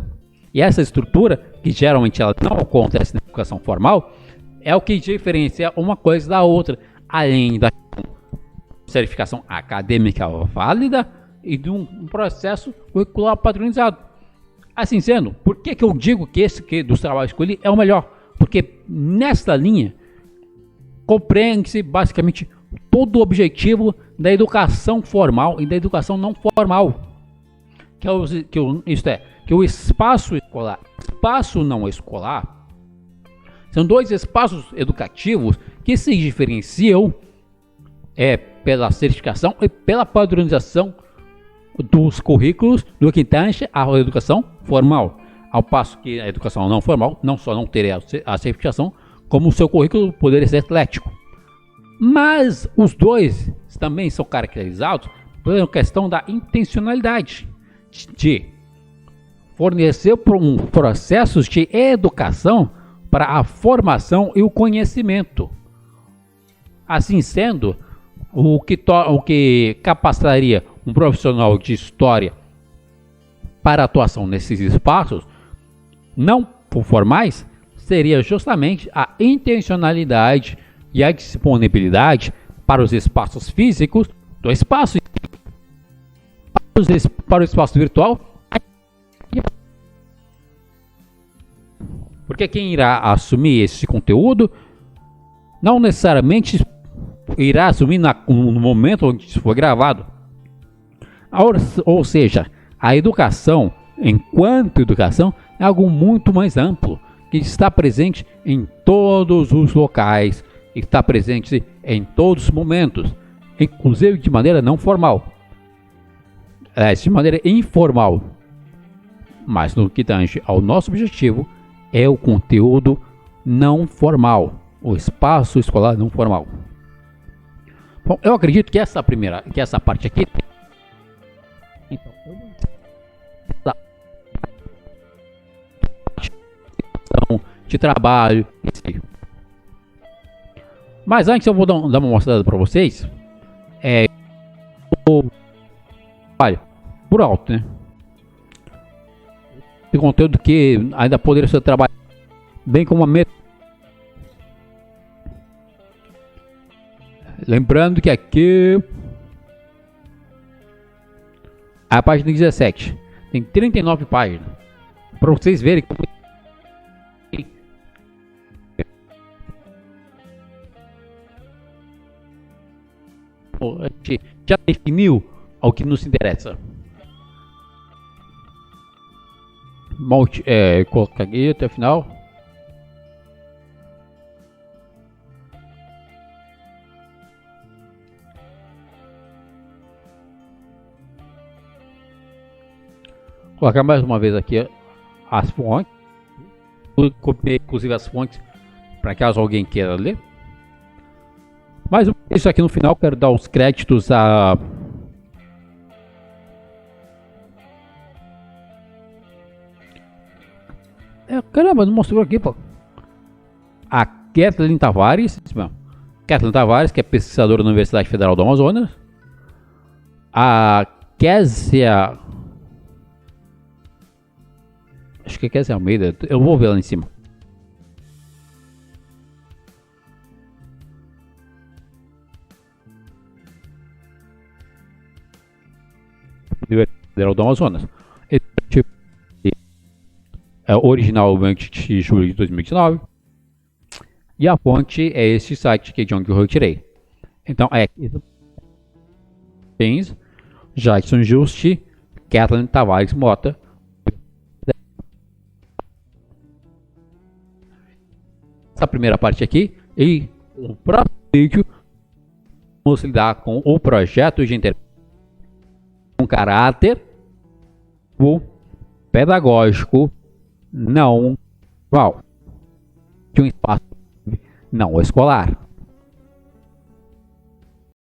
A: E essa estrutura, que geralmente ela não acontece na educação formal, é o que diferencia uma coisa da outra, além da certificação acadêmica válida e de um processo curricular padronizado. Assim sendo, por que eu digo que esse dos trabalhos que escolhi é o melhor? Porque nesta linha compreende-se basicamente todo o objetivo da educação formal e da educação não formal, que o espaço escolar, espaço não escolar, são dois espaços educativos que se diferenciam pela certificação e pela padronização dos currículos do que tange à educação formal, ao passo que a educação não formal não só não teria a certificação, como o seu currículo poderia ser eclético. Mas os dois também são caracterizados pela questão da intencionalidade de fornecer processos de educação para a formação e o conhecimento. Assim sendo, o que capacitaria um profissional de história para atuação nesses espaços não formais seria justamente a intencionalidade e a disponibilidade para os espaços físicos do espaço, para o espaço virtual. Porque quem irá assumir esse conteúdo não necessariamente irá assumir no momento onde isso foi gravado. Ou seja, a educação, enquanto educação, é algo muito mais amplo, que está presente em todos os locais, está presente em todos os momentos, inclusive de maneira não formal, de maneira informal. Mas no que tange ao nosso objetivo, é o conteúdo não formal, o espaço escolar não formal. Bom, eu acredito que essa parte aqui, então, de trabalho. Mas antes eu vou dar uma mostrada para vocês. Olha, por alto, né? Esse conteúdo que ainda poderia ser trabalhado bem como uma meta. Lembrando que aqui A página 17 tem 39 páginas. Para vocês verem como a gente já definiu ao que nos interessa. Colocar aqui até o final. Colocar mais uma vez aqui as fontes. Copiei inclusive as fontes para caso alguém queira ler. Mas isso aqui no final quero dar os créditos a caramba, não mostrou aqui, pô. A Kathleen Tavares, Kathleen Tavares, que é pesquisadora na Universidade Federal do Amazonas. A Kézia, acho que é Kézia Almeida, eu vou ver lá em cima. Federal do Amazonas. É originalmente de julho de 2019. E a fonte é esse site que é de onde eu retirei. Então é Jackson Juste, Kathleen Tavares Mota. Essa primeira parte aqui. E o próximo vídeo vamos lidar com o projeto de interesse com caráter pedagógico não igual de um espaço não escolar.